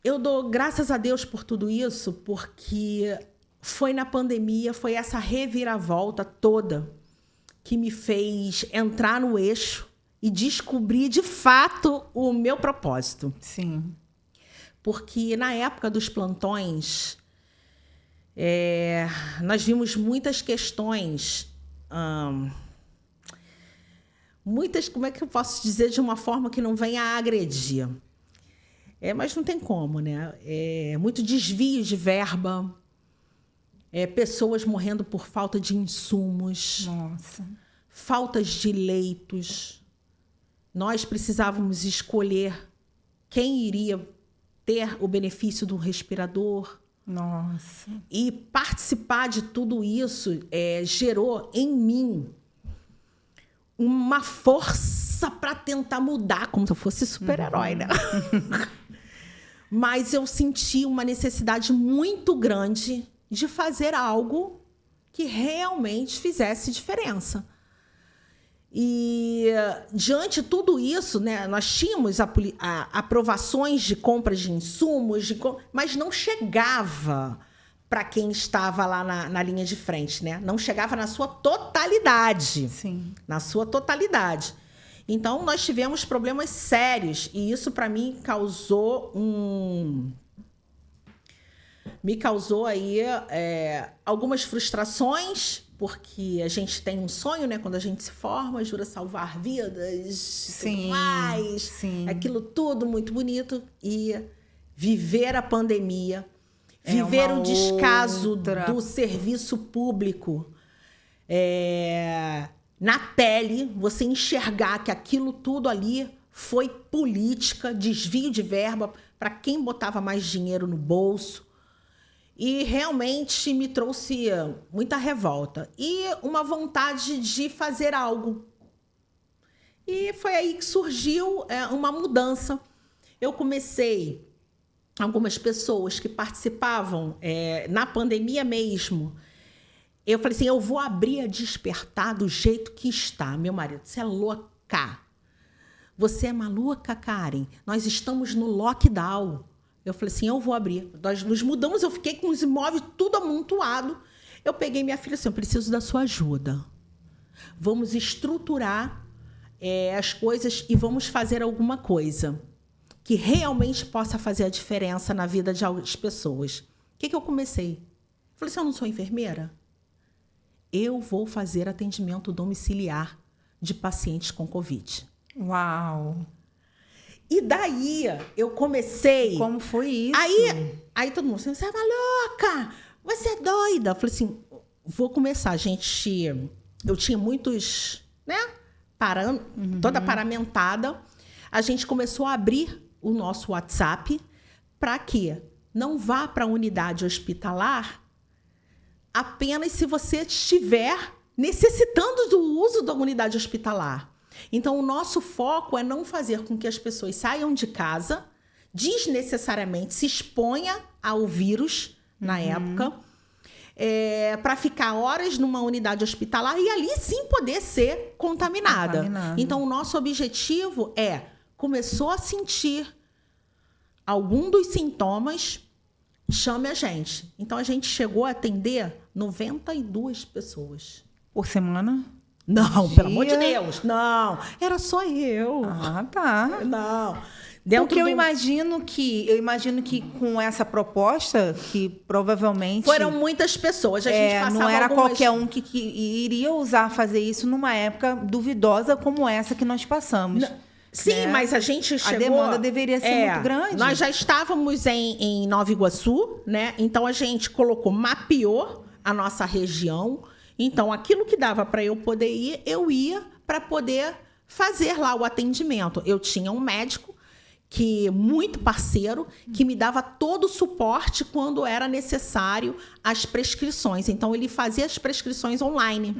eu dou graças a Deus por tudo isso, porque foi na pandemia, foi essa reviravolta toda que me fez entrar no eixo e descobrir, de fato, o meu propósito. Sim. Porque na época dos plantões, nós vimos muitas questões, como é que eu posso dizer de uma forma que não venha a agredir? Mas não tem como, né? Muito desvio de verba, pessoas morrendo por falta de insumos, Nossa. faltas de leitos. Nós precisávamos escolher quem iria ter o benefício do respirador. Nossa. E participar de tudo isso gerou em mim uma força para tentar mudar, como se eu fosse super-herói, né? Mas eu senti uma necessidade muito grande de fazer algo que realmente fizesse diferença. E, diante de tudo isso, né, nós tínhamos aprovações de compras de insumos, mas não chegava para quem estava lá na linha de frente, né? Não chegava na sua totalidade. Sim. Na sua totalidade. Então, nós tivemos problemas sérios. E isso, para mim, me causou aí algumas frustrações, porque a gente tem um sonho, né? Quando a gente se forma, jura salvar vidas, Sim, tudo mais, sim. aquilo tudo muito bonito. E viver a pandemia, viver o descaso do serviço público, na pele, você enxergar que aquilo tudo ali foi política, desvio de verba para quem botava mais dinheiro no bolso. E realmente me trouxe muita revolta e uma vontade de fazer algo. E foi aí que surgiu uma mudança. Eu comecei, algumas pessoas que participavam na pandemia mesmo, eu falei assim, eu vou abrir a Despertar do jeito que está. Meu marido, você é louca. Você é maluca, Karen? Nós estamos no lockdown. Eu falei assim, eu vou abrir. Nós nos mudamos, eu fiquei com os imóveis tudo amontoado. Eu peguei minha filha assim, eu preciso da sua ajuda. Vamos estruturar as coisas e vamos fazer alguma coisa que realmente possa fazer a diferença na vida de algumas pessoas. O que eu comecei? Eu falei assim, eu não sou enfermeira? Eu vou fazer atendimento domiciliar de pacientes com Covid. Uau! E daí eu comecei... Como foi isso? Aí todo mundo, você é maluca, você é doida. Eu falei assim, vou começar, gente. Eu tinha muitos, né? Toda paramentada. A gente começou a abrir o nosso WhatsApp para que não vá para a unidade hospitalar apenas se você estiver necessitando do uso da unidade hospitalar. Então, o nosso foco é não fazer com que as pessoas saiam de casa desnecessariamente, se exponha ao vírus na época, para ficar horas numa unidade hospitalar e ali sim poder ser contaminada. Então, o nosso objetivo começou a sentir algum dos sintomas, chame a gente. Então, a gente chegou a atender 92 pessoas. Por semana? Não, pelo amor de Deus, não. Era só eu. Ah, tá. Não. Porque eu imagino que com essa proposta, que provavelmente... Foram muitas pessoas. A gente passava não era qualquer um que iria fazer isso numa época duvidosa como essa que nós passamos. Não. Sim, mas a gente chegou... A demanda deveria ser muito grande. Nós já estávamos em Nova Iguaçu, né? Então, a gente mapeou a nossa região. Então, aquilo que dava para eu poder ir, eu ia para poder fazer lá o atendimento. Eu tinha um médico muito parceiro, que me dava todo o suporte quando era necessário as prescrições. Então, ele fazia as prescrições online.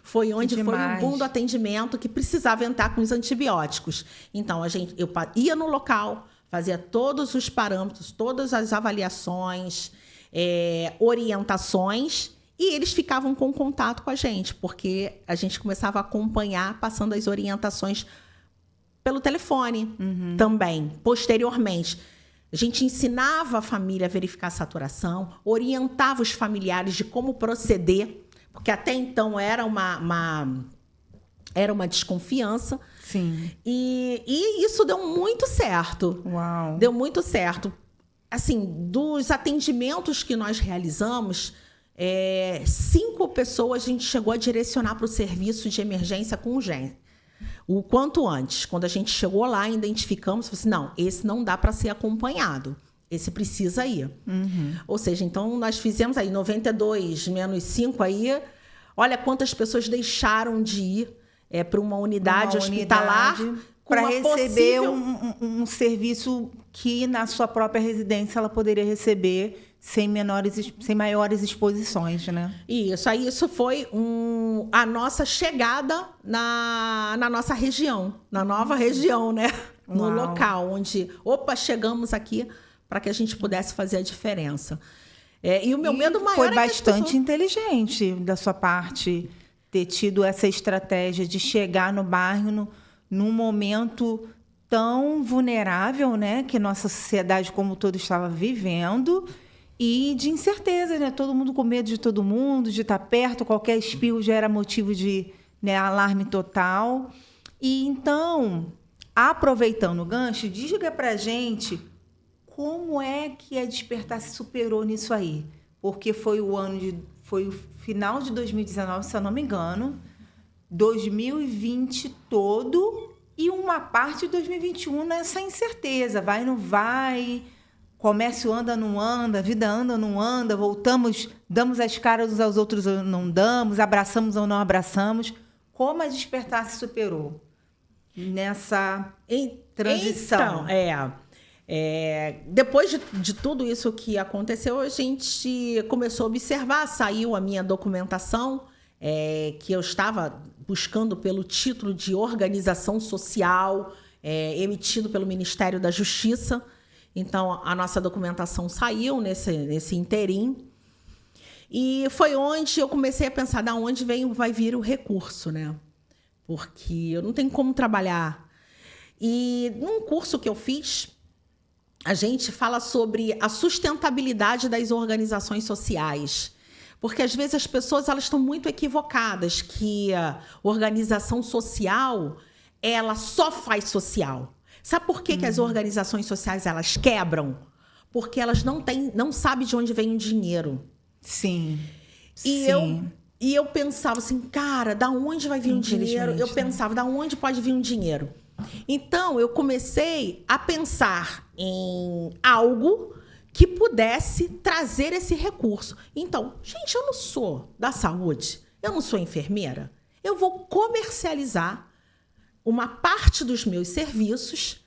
Foi onde foi o boom do atendimento que precisava entrar com os antibióticos. Então, eu ia no local, fazia todos os parâmetros, todas as avaliações, orientações, E eles ficavam com contato com a gente, porque a gente começava a acompanhar, passando as orientações pelo telefone também, posteriormente. A gente ensinava a família a verificar a saturação, orientava os familiares de como proceder, porque até então era uma desconfiança. Sim. E isso deu muito certo. Uau. Deu muito certo. Assim, dos atendimentos que nós realizamos, 5 pessoas a gente chegou a direcionar para o serviço de emergência com urgência. O quanto antes. Quando a gente chegou lá, identificamos, falou assim, não, esse não dá para ser acompanhado. Esse precisa ir. Ou seja, então nós fizemos aí 92 menos 5 aí. Olha quantas pessoas deixaram de ir para uma unidade hospitalar para receber um serviço que na sua própria residência ela poderia receber sem maiores exposições, né? Isso foi a nossa chegada na nossa região, na nova região, né? No local onde, chegamos aqui para que a gente pudesse fazer a diferença. E o meu medo maior foi bastante inteligente da sua parte ter tido essa estratégia de chegar no bairro num momento tão vulnerável, né, que nossa sociedade como todo estava vivendo, e de incerteza, né, todo mundo com medo de todo mundo, de estar perto, qualquer espirro já era motivo de, né, alarme total. E então, aproveitando o gancho, diga pra gente como é que a Despertar se superou nisso aí, porque foi o final de 2019, se eu não me engano, 2020 todo e uma parte de 2021 nessa incerteza. Vai, não vai, comércio anda, não anda, vida anda, não anda, voltamos, damos as caras uns aos outros ou não damos, abraçamos ou não abraçamos. Como a Despertar se superou nessa transição? Então, depois de tudo isso que aconteceu, a gente começou a observar, saiu a minha documentação, que eu estava buscando pelo título de organização social, emitido pelo Ministério da Justiça. Então, a nossa documentação saiu nesse interim. E foi onde eu comecei a pensar, da onde vai vir o recurso, né? Porque eu não tenho como trabalhar. E num curso que eu fiz, a gente fala sobre a sustentabilidade das organizações sociais. Porque, às vezes, as pessoas elas estão muito equivocadas que a organização social, ela só faz social. Sabe por que as organizações sociais elas quebram? Porque elas não sabem de onde vem o dinheiro. Sim. E eu pensava assim, cara, da onde vai vir o dinheiro? Eu pensava, da onde pode vir o dinheiro? Então, eu comecei a pensar em algo que pudesse trazer esse recurso. Então, gente, eu não sou da saúde, eu não sou enfermeira, eu vou comercializar uma parte dos meus serviços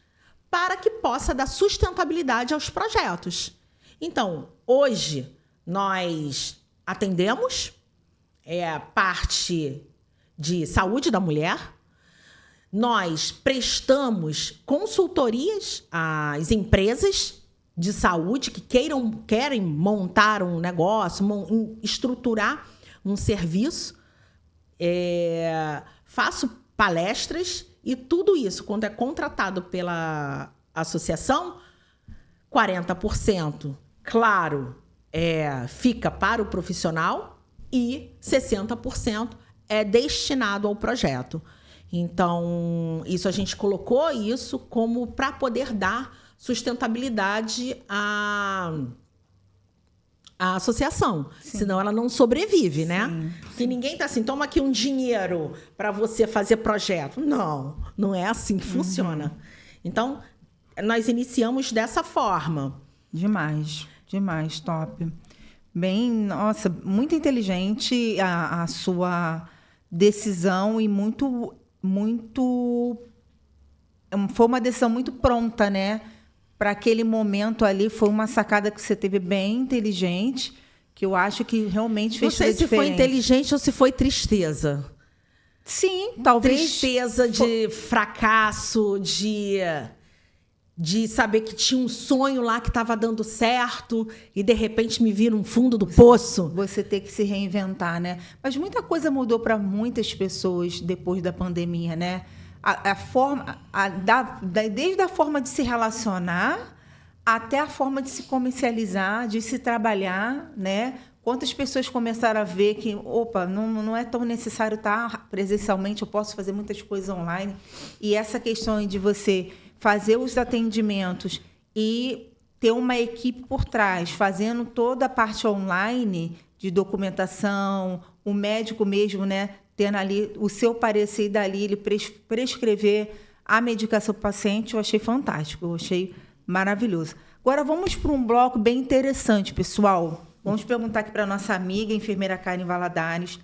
para que possa dar sustentabilidade aos projetos. Então, hoje, nós atendemos a parte de saúde da mulher, nós prestamos consultorias às empresas de saúde que querem montar um negócio, estruturar um serviço, faço palestras e tudo isso, quando é contratado pela associação, 40%, claro, fica para o profissional e 60% é destinado ao projeto. Então, isso a gente colocou isso como para poder dar sustentabilidade à associação. Sim. Senão ela não sobrevive, né? Sim. E ninguém está assim, toma aqui um dinheiro para você fazer projeto. Não é assim que funciona. Então, nós iniciamos dessa forma. Demais, top. Bem, nossa, muito inteligente a sua decisão e foi uma decisão muito pronta, né? Para aquele momento ali, foi uma sacada que você teve bem inteligente, que eu acho que realmente fez toda a diferença. Não sei se foi inteligente ou se foi tristeza. Sim, talvez. Tristeza de fracasso, de saber que tinha um sonho lá que estava dando certo e, de repente, me vi no fundo do poço. Você ter que se reinventar, né? Mas muita coisa mudou para muitas pessoas depois da pandemia, né? Desde a forma de se relacionar até a forma de se comercializar, de se trabalhar, né? Quantas pessoas começaram a ver que, opa, não é tão necessário estar presencialmente, eu posso fazer muitas coisas online. E essa questão de você fazer os atendimentos e ter uma equipe por trás, fazendo toda a parte online de documentação, o médico mesmo, né, tendo ali o seu parecer e dali ele prescrever a medicação para o paciente, eu achei fantástico, eu achei maravilhoso. Agora vamos para um bloco bem interessante, pessoal. Vamos perguntar aqui para a nossa amiga, a enfermeira Karen Valadares,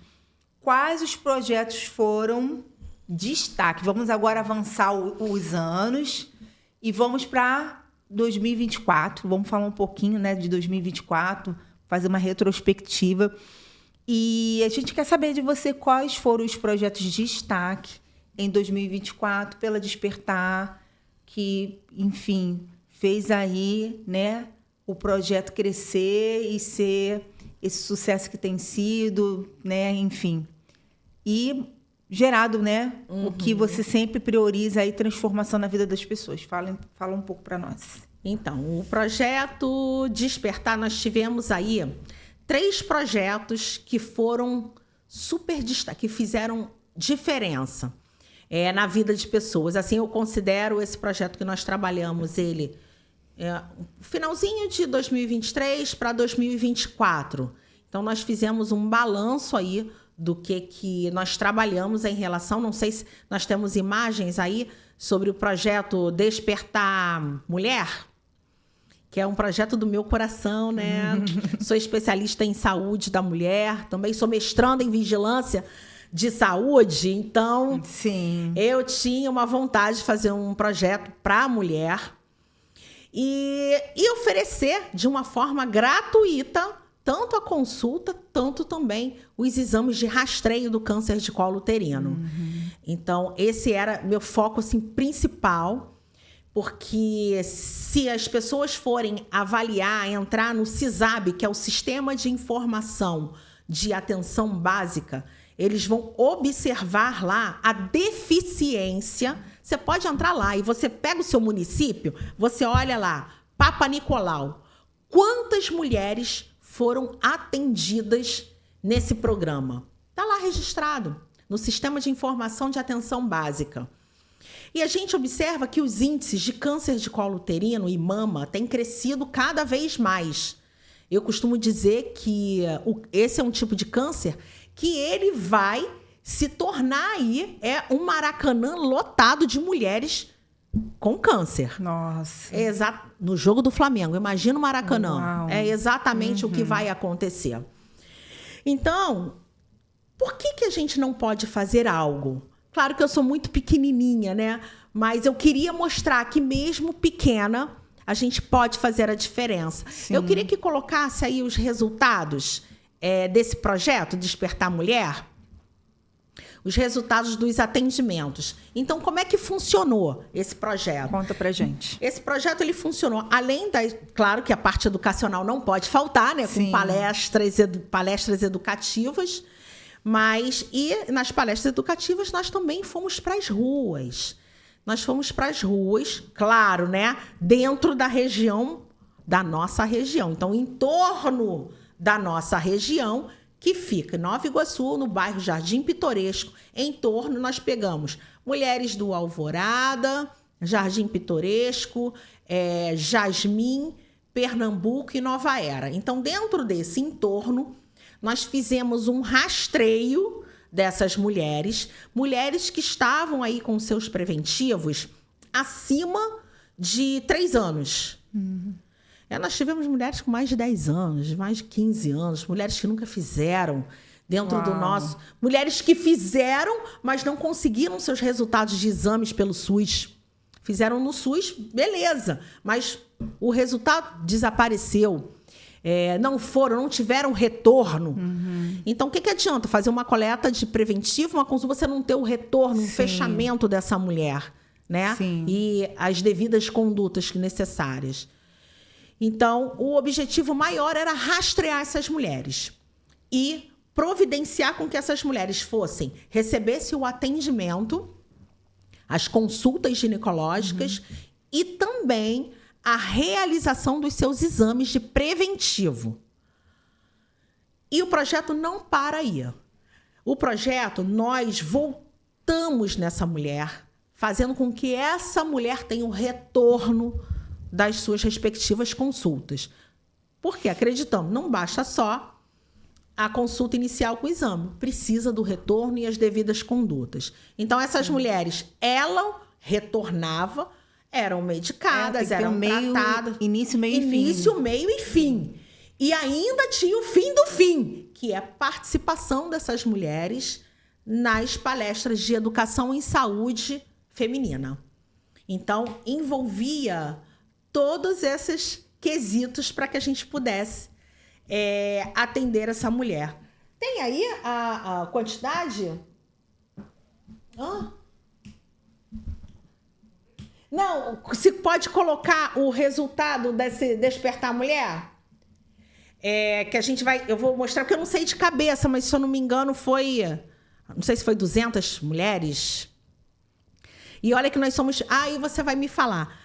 quais os projetos foram destaque. Vamos agora avançar os anos e vamos para 2024. Vamos falar um pouquinho, né, de 2024, fazer uma retrospectiva. E a gente quer saber de você quais foram os projetos de destaque em 2024 pela Despertar, que, enfim, fez aí, né, o projeto crescer e ser esse sucesso que tem sido, né, enfim. E gerado, né, o que você sempre prioriza aí, transformação na vida das pessoas. Fala um pouco para nós. Então, o projeto Despertar, nós tivemos aí 3 projetos que foram super destaque, que fizeram diferença na vida de pessoas. Assim, eu considero esse projeto que nós trabalhamos, ele finalzinho de 2023 para 2024. Então, nós fizemos um balanço aí do que nós trabalhamos em relação, não sei se nós temos imagens aí sobre o projeto Despertar Mulher, que é um projeto do meu coração, né? Sou especialista em saúde da mulher, também sou mestranda em vigilância de saúde, então sim, eu tinha uma vontade de fazer um projeto para a mulher e oferecer de uma forma gratuita tanto a consulta, tanto também os exames de rastreio do câncer de colo uterino. Então, esse era meu foco assim, principal, porque se as pessoas forem avaliar, entrar no CISAB, que é o Sistema de Informação de Atenção Básica, eles vão observar lá a deficiência. Você pode entrar lá e você pega o seu município, você olha lá, Papa Nicolau, quantas mulheres foram atendidas nesse programa? Está lá registrado, no Sistema de Informação de Atenção Básica. E a gente observa que os índices de câncer de colo uterino e mama têm crescido cada vez mais. Eu costumo dizer que esse é um tipo de câncer que ele vai se tornar aí um Maracanã lotado de mulheres com câncer. Nossa. É exato. No jogo do Flamengo, imagina o Maracanã. Uau. É exatamente o que vai acontecer. Então, por que a gente não pode fazer algo? Claro que eu sou muito pequenininha, né? Mas eu queria mostrar que mesmo pequena, a gente pode fazer a diferença. Sim. Eu queria que colocasse aí os resultados desse projeto, Despertar Mulher. Os resultados dos atendimentos. Então, como é que funcionou esse projeto? Conta pra gente. Esse projeto, ele funcionou, além claro que a parte educacional não pode faltar, né? Sim. Com palestras educativas, e nas palestras educativas nós também fomos para as ruas. Nós fomos para as ruas, claro, né? Dentro da região, da nossa região. Então, em torno da nossa região, que fica em Nova Iguaçu, no bairro Jardim Pitoresco. Em torno, nós pegamos mulheres do Alvorada, Jardim Pitoresco, Jasmim, Pernambuco e Nova Era. Então, dentro desse entorno, nós fizemos um rastreio dessas mulheres que estavam aí com seus preventivos acima de 3 anos. Nós tivemos mulheres com mais de 10 anos, mais de 15 anos, mulheres que nunca fizeram dentro do nosso... Mulheres que fizeram, mas não conseguiram seus resultados de exames pelo SUS. Fizeram no SUS, beleza, mas o resultado desapareceu. Não tiveram retorno. Então, o que adianta fazer uma coleta de preventivo, uma consulta, você não ter o retorno, um fechamento dessa mulher, né? Sim. E as devidas condutas necessárias. Então, o objetivo maior era rastrear essas mulheres e providenciar com que essas mulheres recebessem o atendimento, as consultas ginecológicas e também a realização dos seus exames de preventivo. E o projeto não para aí. O projeto, nós voltamos nessa mulher, fazendo com que essa mulher tenha um retorno das suas respectivas consultas. Porque acreditamos, não basta só a consulta inicial com o exame, precisa do retorno e as devidas condutas. Então, essas mulheres, elas retornavam, eram medicadas, eram tratadas. Início, meio e fim. Início, meio e fim. E ainda tinha o fim do fim, que é a participação dessas mulheres nas palestras de educação em saúde feminina. Então, envolvia todos esses quesitos para que a gente pudesse atender essa mulher. Tem aí a quantidade? Não, se pode colocar o resultado desse Despertar Mulher? Que a gente vai... Eu vou mostrar, porque eu não sei de cabeça, mas se eu não me engano foi... Não sei se foi 200 mulheres. E olha que nós somos... Aí você vai me falar.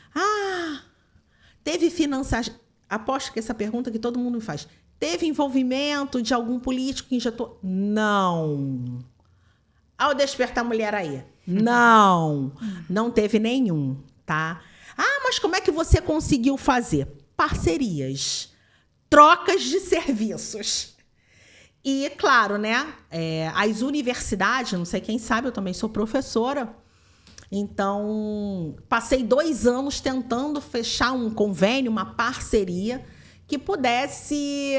Teve financiamento... Aposto que essa pergunta que todo mundo me faz. Teve envolvimento de algum político que injetou? Não. Ao Despertar Mulher aí? Não. Não teve nenhum, tá? Mas como é que você conseguiu fazer? Parcerias. Trocas de serviços. E, claro, né? As universidades, não sei quem sabe, eu também sou professora. Então, passei 2 anos tentando fechar um convênio, uma parceria que pudesse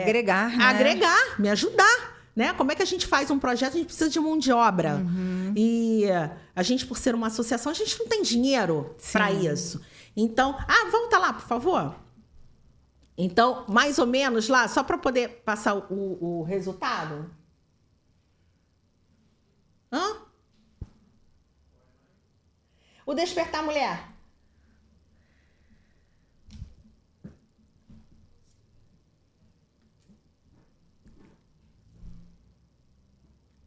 agregar, né? Agregar, me ajudar. Né? Como é que a gente faz um projeto? A gente precisa de mão de obra. E a gente, por ser uma associação, a gente não tem dinheiro para isso. Então, volta lá, por favor. Então, mais ou menos lá, só para poder passar o resultado. O Despertar Mulher.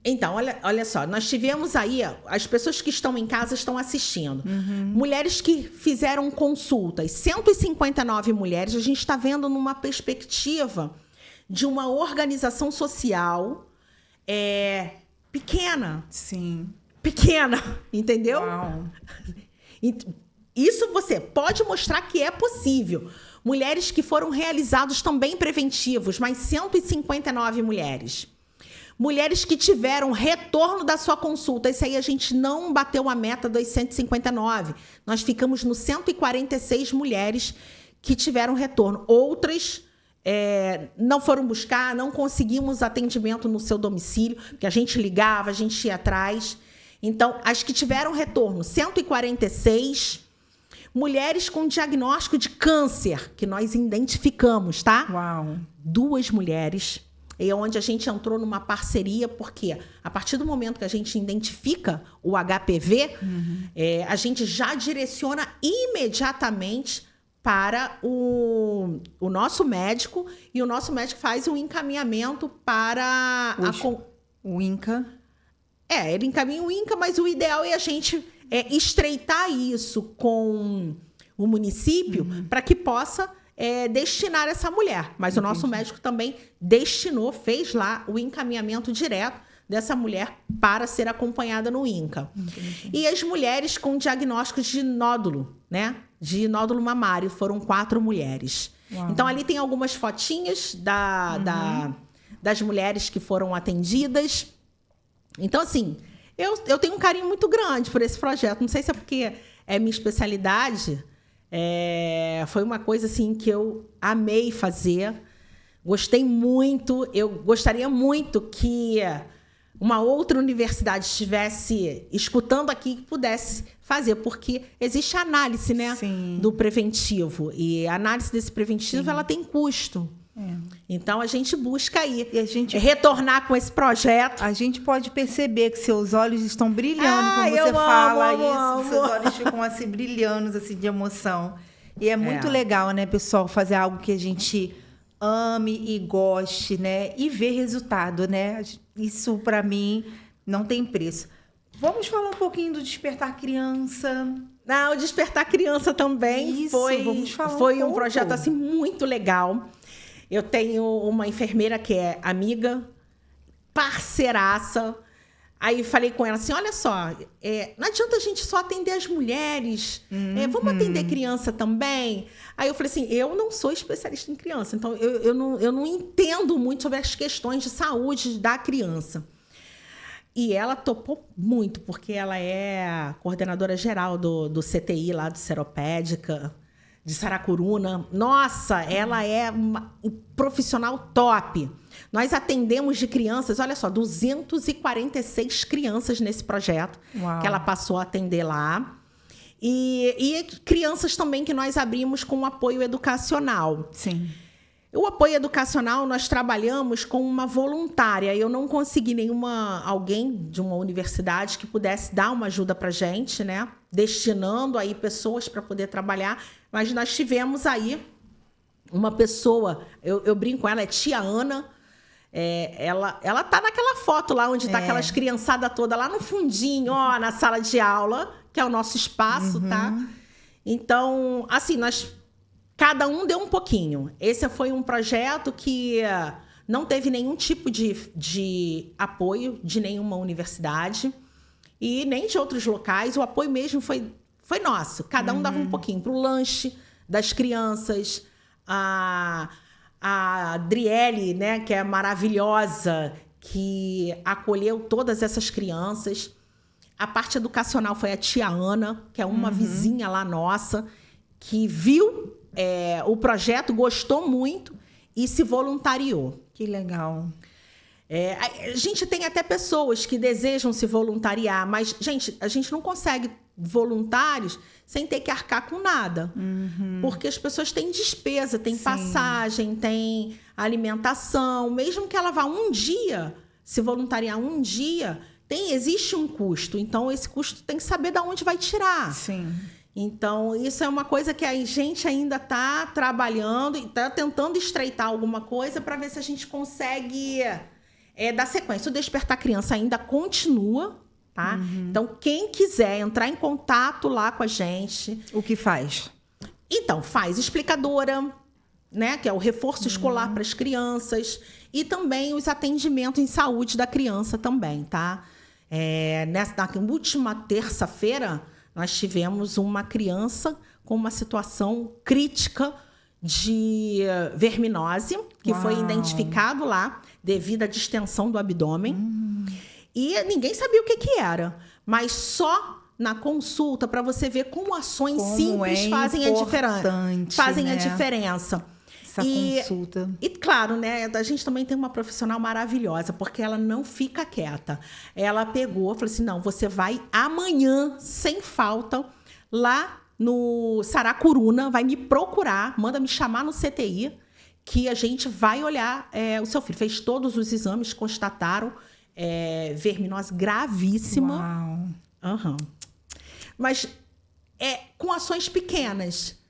Então, olha só, nós tivemos aí, as pessoas que estão em casa estão assistindo. Mulheres que fizeram consultas, 159 mulheres, a gente está vendo numa perspectiva de uma organização social pequena. Sim. Pequena, entendeu? Uau. Isso você pode mostrar que é possível. Mulheres que foram realizados também preventivos, mais 159 mulheres. Mulheres que tiveram retorno da sua consulta. Esse aí a gente não bateu a meta dos 159. Nós ficamos no 146 mulheres que tiveram retorno. Outras não foram buscar, não conseguimos atendimento no seu domicílio, porque a gente ligava, a gente ia atrás. Então, as que tiveram retorno, 146. Mulheres com diagnóstico de câncer, que nós identificamos, tá? Uau. 2 mulheres. É onde a gente entrou numa parceria, porque a partir do momento que a gente identifica o HPV, a gente já direciona imediatamente para o nosso médico, e o nosso médico faz um encaminhamento para o INCA. Ele encaminha o INCA, mas o ideal é a gente estreitar isso com o município para que possa destinar essa mulher. Mas o nosso médico também fez lá o encaminhamento direto dessa mulher para ser acompanhada no INCA. E as mulheres com diagnóstico de nódulo, né? De nódulo mamário, foram 4 mulheres. Uau. Então, ali tem algumas fotinhas das mulheres que foram atendidas. Então, assim, eu tenho um carinho muito grande por esse projeto. Não sei se é porque é minha especialidade. Foi uma coisa assim que eu amei fazer, gostei muito. Eu gostaria muito que uma outra universidade estivesse escutando aqui que pudesse fazer, porque existe a análise, né, do preventivo, e a análise desse preventivo ela tem custo. Então, a gente busca aí E a gente retornar com esse projeto. A gente pode perceber que seus olhos estão brilhando quando você eu fala amo, isso. amo. Seus olhos ficam assim brilhando assim de emoção. E é muito legal, né, pessoal, fazer algo que a gente ame e goste, né, e ver resultado, né? Isso para mim não tem preço. Vamos falar um pouquinho do Despertar Criança. O Despertar Criança também Isso, vamos falar foi um um pouco. projeto assim muito legal. Eu tenho uma enfermeira que é amiga, parceiraça. Aí falei com ela assim, olha só, não adianta a gente só atender as mulheres, vamos atender criança também? Aí eu falei assim, eu não sou especialista em criança, então eu não entendo muito sobre as questões de saúde da criança. E ela topou muito, porque ela é a coordenadora geral do CTI lá, do Seropédica, de Saracuruna. Nossa, ela é um profissional top. Nós atendemos de crianças, olha só, 246 crianças nesse projeto. Uau. Que ela passou a atender lá. E crianças também que nós abrimos com apoio educacional. Sim. O apoio educacional, nós trabalhamos com uma voluntária. Eu não consegui alguém de uma universidade que pudesse dar uma ajuda para a gente, né? Destinando aí pessoas para poder trabalhar. Mas nós tivemos aí uma pessoa, eu brinco com ela, é tia Ana. Ela tá naquela foto lá onde tá aquelas criançadas todas lá no fundinho, ó, na sala de aula, que é o nosso espaço, tá? Então, assim, cada um deu um pouquinho. Esse foi um projeto que não teve nenhum tipo de apoio de nenhuma universidade e nem de outros locais. O apoio mesmo foi nosso. Cada um dava um pouquinho para o lanche das crianças. A Adriele, né, que é maravilhosa, que acolheu todas essas crianças. A parte educacional foi a tia Ana, que é uma vizinha lá nossa, que viu o projeto, gostou muito e se voluntariou. Que legal. A gente tem até pessoas que desejam se voluntariar, mas, gente, a gente não consegue voluntários sem ter que arcar com nada. Porque as pessoas têm despesa, têm passagem, têm alimentação. Mesmo que ela vá um dia, se voluntariar um dia, existe um custo. Então, esse custo tem que saber de onde vai tirar. Sim. Então, isso é uma coisa que a gente ainda está trabalhando e está tentando estreitar alguma coisa para ver se a gente consegue dar sequência. O Despertar Criança ainda continua, tá? Então, quem quiser entrar em contato lá com a gente... O que faz? Então, faz explicadora, né? Que é o reforço escolar para as crianças. E também os atendimentos em saúde da criança também, tá? Na última terça-feira... Nós tivemos uma criança com uma situação crítica de verminose, que foi identificado lá devido à distensão do abdômen. E ninguém sabia o que era. Mas só na consulta, para você ver como ações simples fazem a diferença. Essa consulta. E claro, né, a gente também tem uma profissional maravilhosa, porque ela não fica quieta. Ela pegou, falou assim, não, você vai amanhã, sem falta, lá no Saracuruna, vai me procurar, manda me chamar no CTI, que a gente vai olhar o seu filho. Fez todos os exames, constataram verminose gravíssima. Uau. Mas com ações pequenas.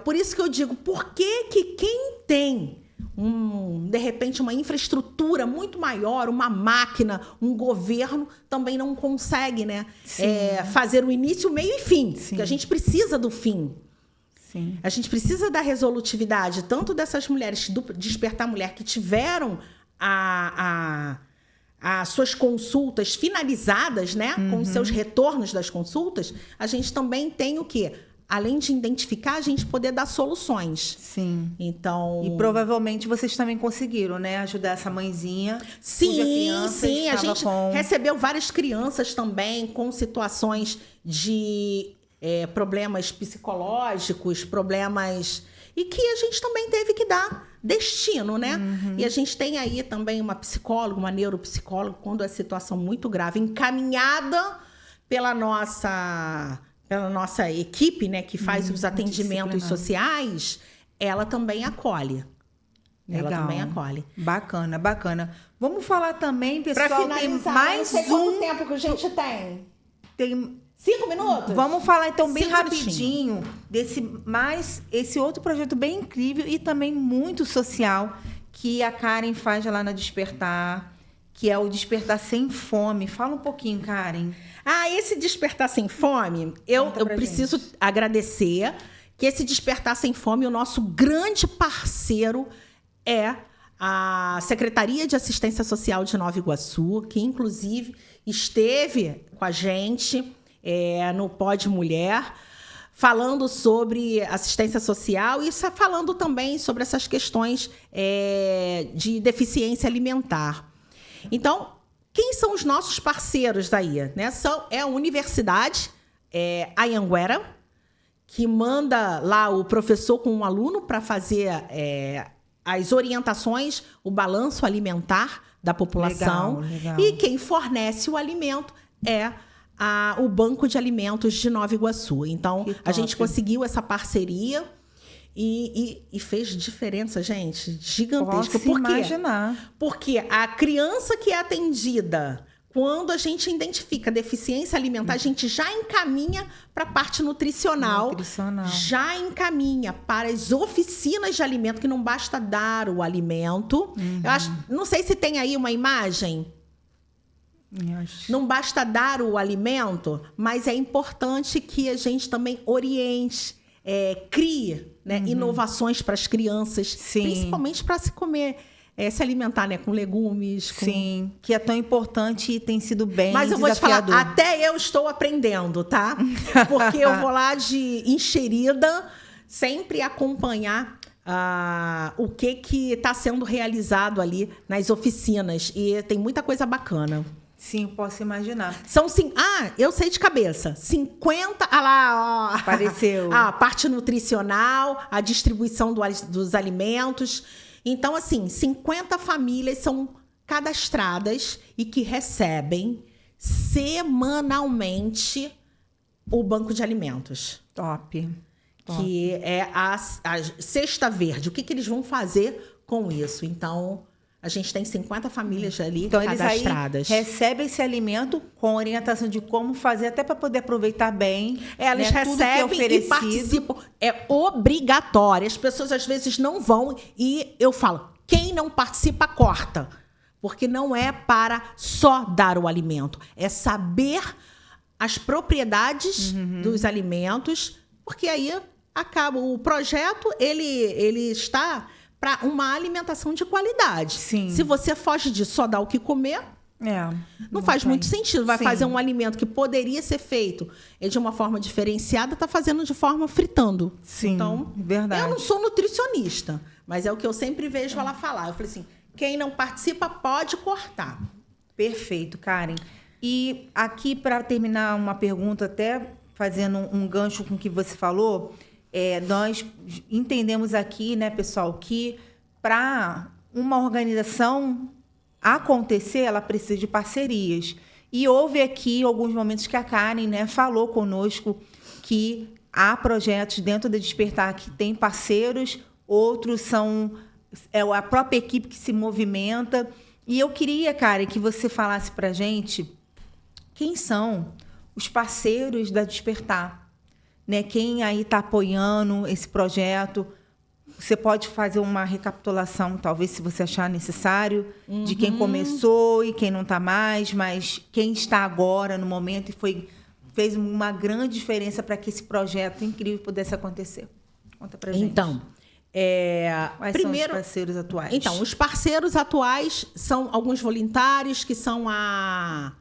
Por isso que eu digo, por que quem tem, de repente, uma infraestrutura muito maior, uma máquina, um governo, também não consegue, né, fazer o início, o meio e fim? Porque a gente precisa do fim. Sim. A gente precisa da resolutividade, tanto dessas mulheres do Despertar Mulher que tiveram as suas consultas finalizadas, né, com os seus retornos das consultas. A gente também tem o quê? Além de identificar, a gente poder dar soluções. Sim. Então... E provavelmente vocês também conseguiram, né? Ajudar essa mãezinha. Sim. A gente recebeu várias crianças também com situações de problemas psicológicos, problemas... E que a gente também teve que dar destino, né? E a gente tem aí também uma psicóloga, uma neuropsicóloga, quando é situação muito grave, encaminhada pela nossa equipe, né, que faz os atendimentos sociais, ela também acolhe. Ela também acolhe. Bacana, bacana. Vamos falar também, pessoal, pra finalizar, tem mais não sei quanto tempo que a gente tem. Tem 5 minutos? Vamos falar então bem 5 rapidinho esse outro projeto bem incrível e também muito social que a Karen faz lá na Despertar, que é o Despertar Sem Fome. Fala um pouquinho, Karen. Esse Despertar Sem Fome, eu preciso agradecer que esse Despertar Sem Fome, o nosso grande parceiro é a Secretaria de Assistência Social de Nova Iguaçu, que inclusive esteve com a gente no Pode Mulher, falando sobre assistência social e falando também sobre essas questões de deficiência alimentar. Então, quem são os nossos parceiros aí? Né? É a Universidade Anhanguera, que manda lá o professor com um aluno para fazer as orientações, o balanço alimentar da população. Legal. E quem fornece o alimento é o Banco de Alimentos de Nova Iguaçu. Então, a gente conseguiu essa parceria e fez diferença, gente, gigantesca. Posso imaginar. Porque a criança que é atendida, quando a gente identifica deficiência alimentar, a gente já encaminha para a parte nutricional, já encaminha para as oficinas de alimento, que não basta dar o alimento. Eu não sei se tem aí uma imagem. Não basta dar o alimento, mas é importante que a gente também oriente, crie, né, inovações para as crianças, principalmente para se comer, se alimentar, né, com legumes. Sim, que é tão importante e tem sido bem Mas eu desafiador. Vou te falar, até eu estou aprendendo, tá? Porque eu vou lá de enxerida, sempre acompanhar o que está sendo realizado ali nas oficinas. E tem muita coisa bacana. Sim, posso imaginar. Eu sei de cabeça. 50... lá, ó. Apareceu. A parte nutricional, a distribuição dos alimentos. Então, assim, 50 famílias são cadastradas e que recebem semanalmente o banco de alimentos. Top. Que é a cesta verde. O que eles vão fazer com isso? Então, a gente tem 50 famílias ali cadastradas. Eles aí recebem esse alimento com orientação de como fazer, até para poder aproveitar bem. Eles recebem e participam. É obrigatório. As pessoas, às vezes, não vão e eu falo, quem não participa, corta. Porque não é para só dar o alimento. É saber as propriedades dos alimentos, porque aí acaba o projeto, ele está para uma alimentação de qualidade. Sim. Se você foge de só dar o que comer, não faz muito sentido. Vai fazer um alimento que poderia ser feito de uma forma diferenciada, está fazendo de forma fritando. Sim, então, verdade. Eu não sou nutricionista, mas é o que eu sempre vejo ela falar. Eu falei assim, quem não participa pode cortar. Perfeito, Karen. E aqui, para terminar uma pergunta, até fazendo um gancho com o que você falou, nós entendemos aqui, né, pessoal, que para uma organização acontecer, ela precisa de parcerias. E houve aqui alguns momentos que a Karen, né, falou conosco que há projetos dentro da Despertar que tem parceiros, outros são a própria equipe que se movimenta. E eu queria, Karen, que você falasse para a gente quem são os parceiros da Despertar, né? Quem aí está apoiando esse projeto. Você pode fazer uma recapitulação, talvez, se você achar necessário, de quem começou e quem não está mais, mas quem está agora, no momento, e fez uma grande diferença para que esse projeto incrível pudesse acontecer. Conta para gente. Então, quais são os parceiros atuais? Então, os parceiros atuais são alguns voluntários, que são a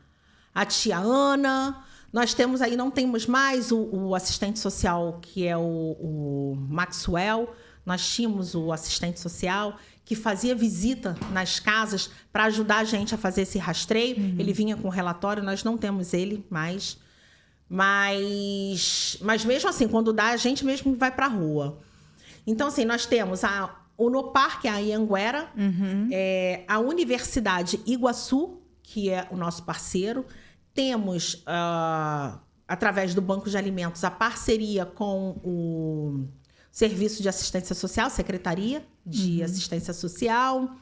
tia Ana. Nós temos aí, não temos mais o assistente social, que é o Maxwell. Nós tínhamos o assistente social que fazia visita nas casas para ajudar a gente a fazer esse rastreio. Ele vinha com relatório, nós não temos ele mais. Mas mesmo assim, quando dá, a gente mesmo vai para a rua. Então, assim, nós temos o Nopar, que é a Anhanguera, a Universidade Iguaçu, que é o nosso parceiro. Temos, através do Banco de Alimentos, a parceria com o Serviço de Assistência Social, Secretaria de Assistência Social.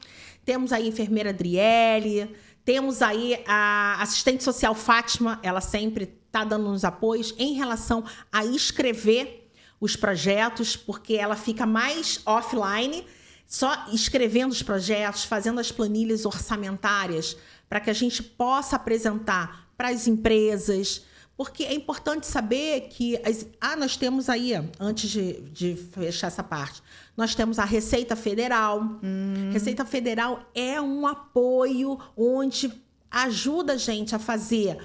Temos aí a enfermeira Adriele, temos aí a assistente social Fátima, ela sempre está dando uns apoios em relação a escrever os projetos, porque ela fica mais offline, só escrevendo os projetos, fazendo as planilhas orçamentárias, para que a gente possa apresentar para as empresas. Porque é importante saber que... nós temos aí, antes de fechar essa parte, nós temos a Receita Federal. Receita Federal é um apoio onde ajuda a gente a fazer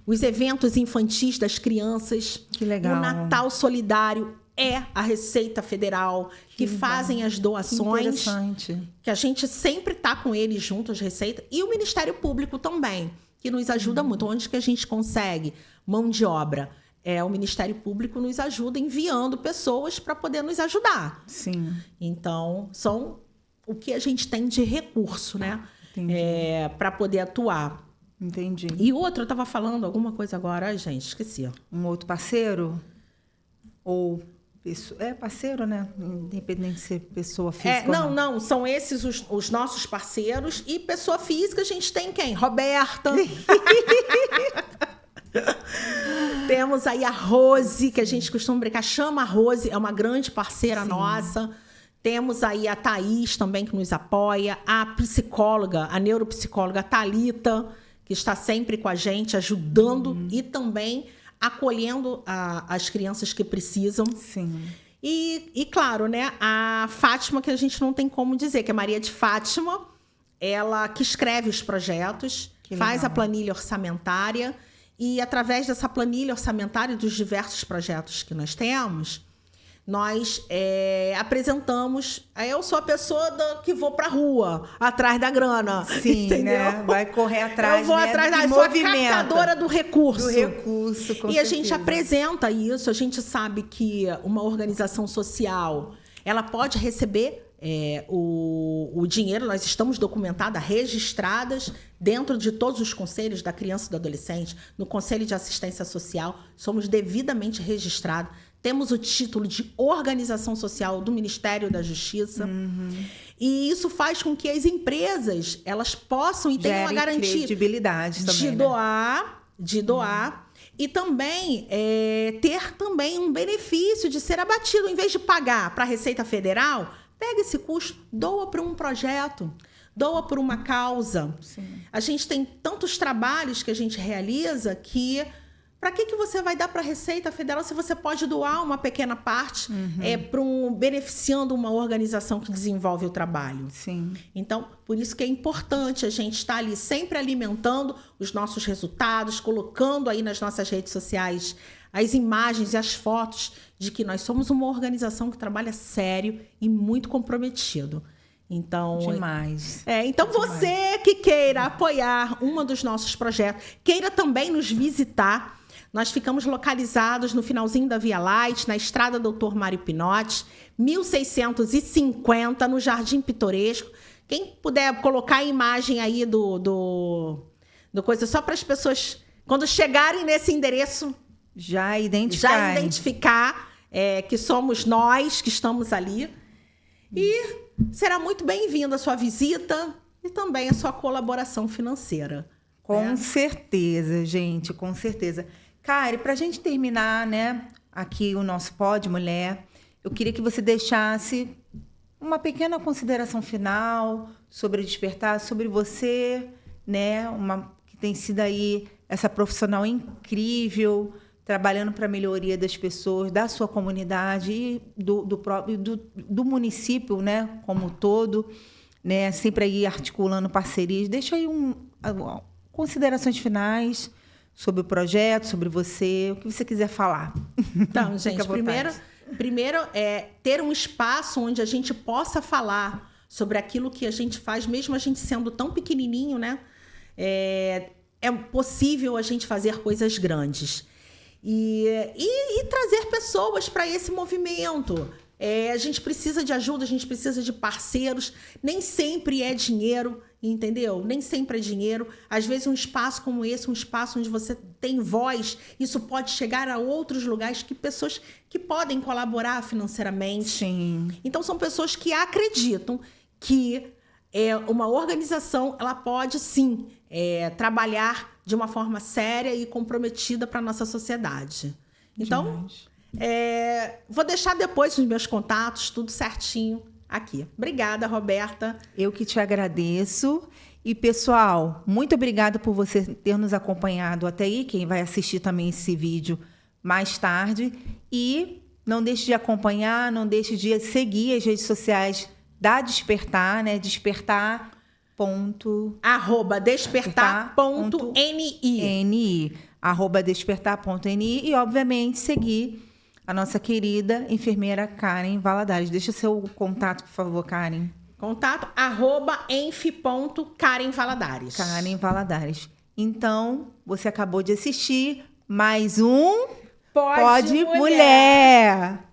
os eventos infantis das crianças. Que legal. O Natal Solidário é a Receita Federal, que fazem as doações. Interessante. Que a gente sempre está com eles juntos, as receitas. E o Ministério Público também, que nos ajuda muito. Onde que a gente consegue mão de obra? O Ministério Público nos ajuda enviando pessoas para poder nos ajudar. Sim. Então, são o que a gente tem de recurso, né? Para poder atuar. Entendi. E outro, eu estava falando alguma coisa agora, ai, gente, esqueci. Um outro parceiro? Ou... parceiro, né? Independente de ser pessoa física ou não. São esses os nossos parceiros. E pessoa física, a gente tem quem? Roberta. Temos aí a Rose, que a gente costuma brincar. Chama a Rose, é uma grande parceira nossa. Temos aí a Thaís também, que nos apoia. A psicóloga, a neuropsicóloga Thalita, que está sempre com a gente, ajudando e também... acolhendo as crianças que precisam. Sim. E claro, né, a Fátima, que a gente não tem como dizer, que é Maria de Fátima, ela que escreve os projetos, faz a planilha orçamentária, e através dessa planilha orçamentária dos diversos projetos que nós temos, nós apresentamos... Eu sou a pessoa que vou para a rua, atrás da grana. Sim, entendeu? Né? Vai correr atrás, eu vou atrás da sou a captadora do recurso. Do recurso, com certeza. A gente apresenta isso, a gente sabe que uma organização social, ela pode receber o dinheiro, nós estamos documentadas, registradas dentro de todos os conselhos da criança e do adolescente, no Conselho de Assistência Social, somos devidamente registrados. Temos o título de organização social do Ministério da Justiça. E isso faz com que as empresas elas possam e tenham a garantia credibilidade também, de doar e também ter também um benefício de ser abatido. Em vez de pagar para a Receita Federal, pega esse custo, doa para um projeto, doa por uma causa. Sim. A gente tem tantos trabalhos que a gente realiza que... Para que você vai dar para a Receita Federal se você pode doar uma pequena parte beneficiando uma organização que desenvolve o trabalho? Sim. Então, por isso que é importante a gente estar ali sempre alimentando os nossos resultados, colocando aí nas nossas redes sociais as imagens e as fotos de que nós somos uma organização que trabalha sério e muito comprometido. Então, demais. Então você que queira apoiar um dos nossos projetos, queira também nos visitar. Nós ficamos localizados no finalzinho da Via Light, na Estrada Doutor Mário Pinotti, 1650, no Jardim Pitoresco. Quem puder colocar a imagem aí do coisa, só para as pessoas, quando chegarem nesse endereço, já identificar que somos nós que estamos ali. E será muito bem-vinda a sua visita e também a sua colaboração financeira. Com certeza, gente, com certeza. Kari, para a gente terminar, né, aqui o nosso Pod Mulher, eu queria que você deixasse uma pequena consideração final sobre Despertar, sobre você, né, que tem sido aí essa profissional incrível, trabalhando para a melhoria das pessoas, da sua comunidade e do município, né, como um todo, né, sempre aí articulando parcerias. Deixa aí considerações finais sobre o projeto, sobre você, o que você quiser falar. Então, gente, primeiro é ter um espaço onde a gente possa falar sobre aquilo que a gente faz, mesmo a gente sendo tão pequenininho, né? É possível a gente fazer coisas grandes. E trazer pessoas para esse movimento. A gente precisa de ajuda, a gente precisa de parceiros. Nem sempre é dinheiro, entendeu? Nem sempre é dinheiro. Às vezes um espaço como esse, um espaço onde você tem voz, isso pode chegar a outros lugares que pessoas que podem colaborar financeiramente. Sim. Então são pessoas que acreditam que uma organização ela pode sim trabalhar de uma forma séria e comprometida para a nossa sociedade. Então, vou deixar depois os meus contatos, tudo certinho aqui. Obrigada, Roberta. Eu que te agradeço. E, pessoal, muito obrigada por você ter nos acompanhado até aí. Quem vai assistir também esse vídeo mais tarde. E não deixe de acompanhar, não deixe de seguir as redes sociais da Despertar, né? Despertar. @despertar.ni. @despertar.ni e, obviamente, seguir a nossa querida enfermeira Karen Valadares. Deixa o seu contato, por favor, Karen. Contato @enf.karenvaladares. Karen Valadares. Então, você acabou de assistir mais um Pode Mulher.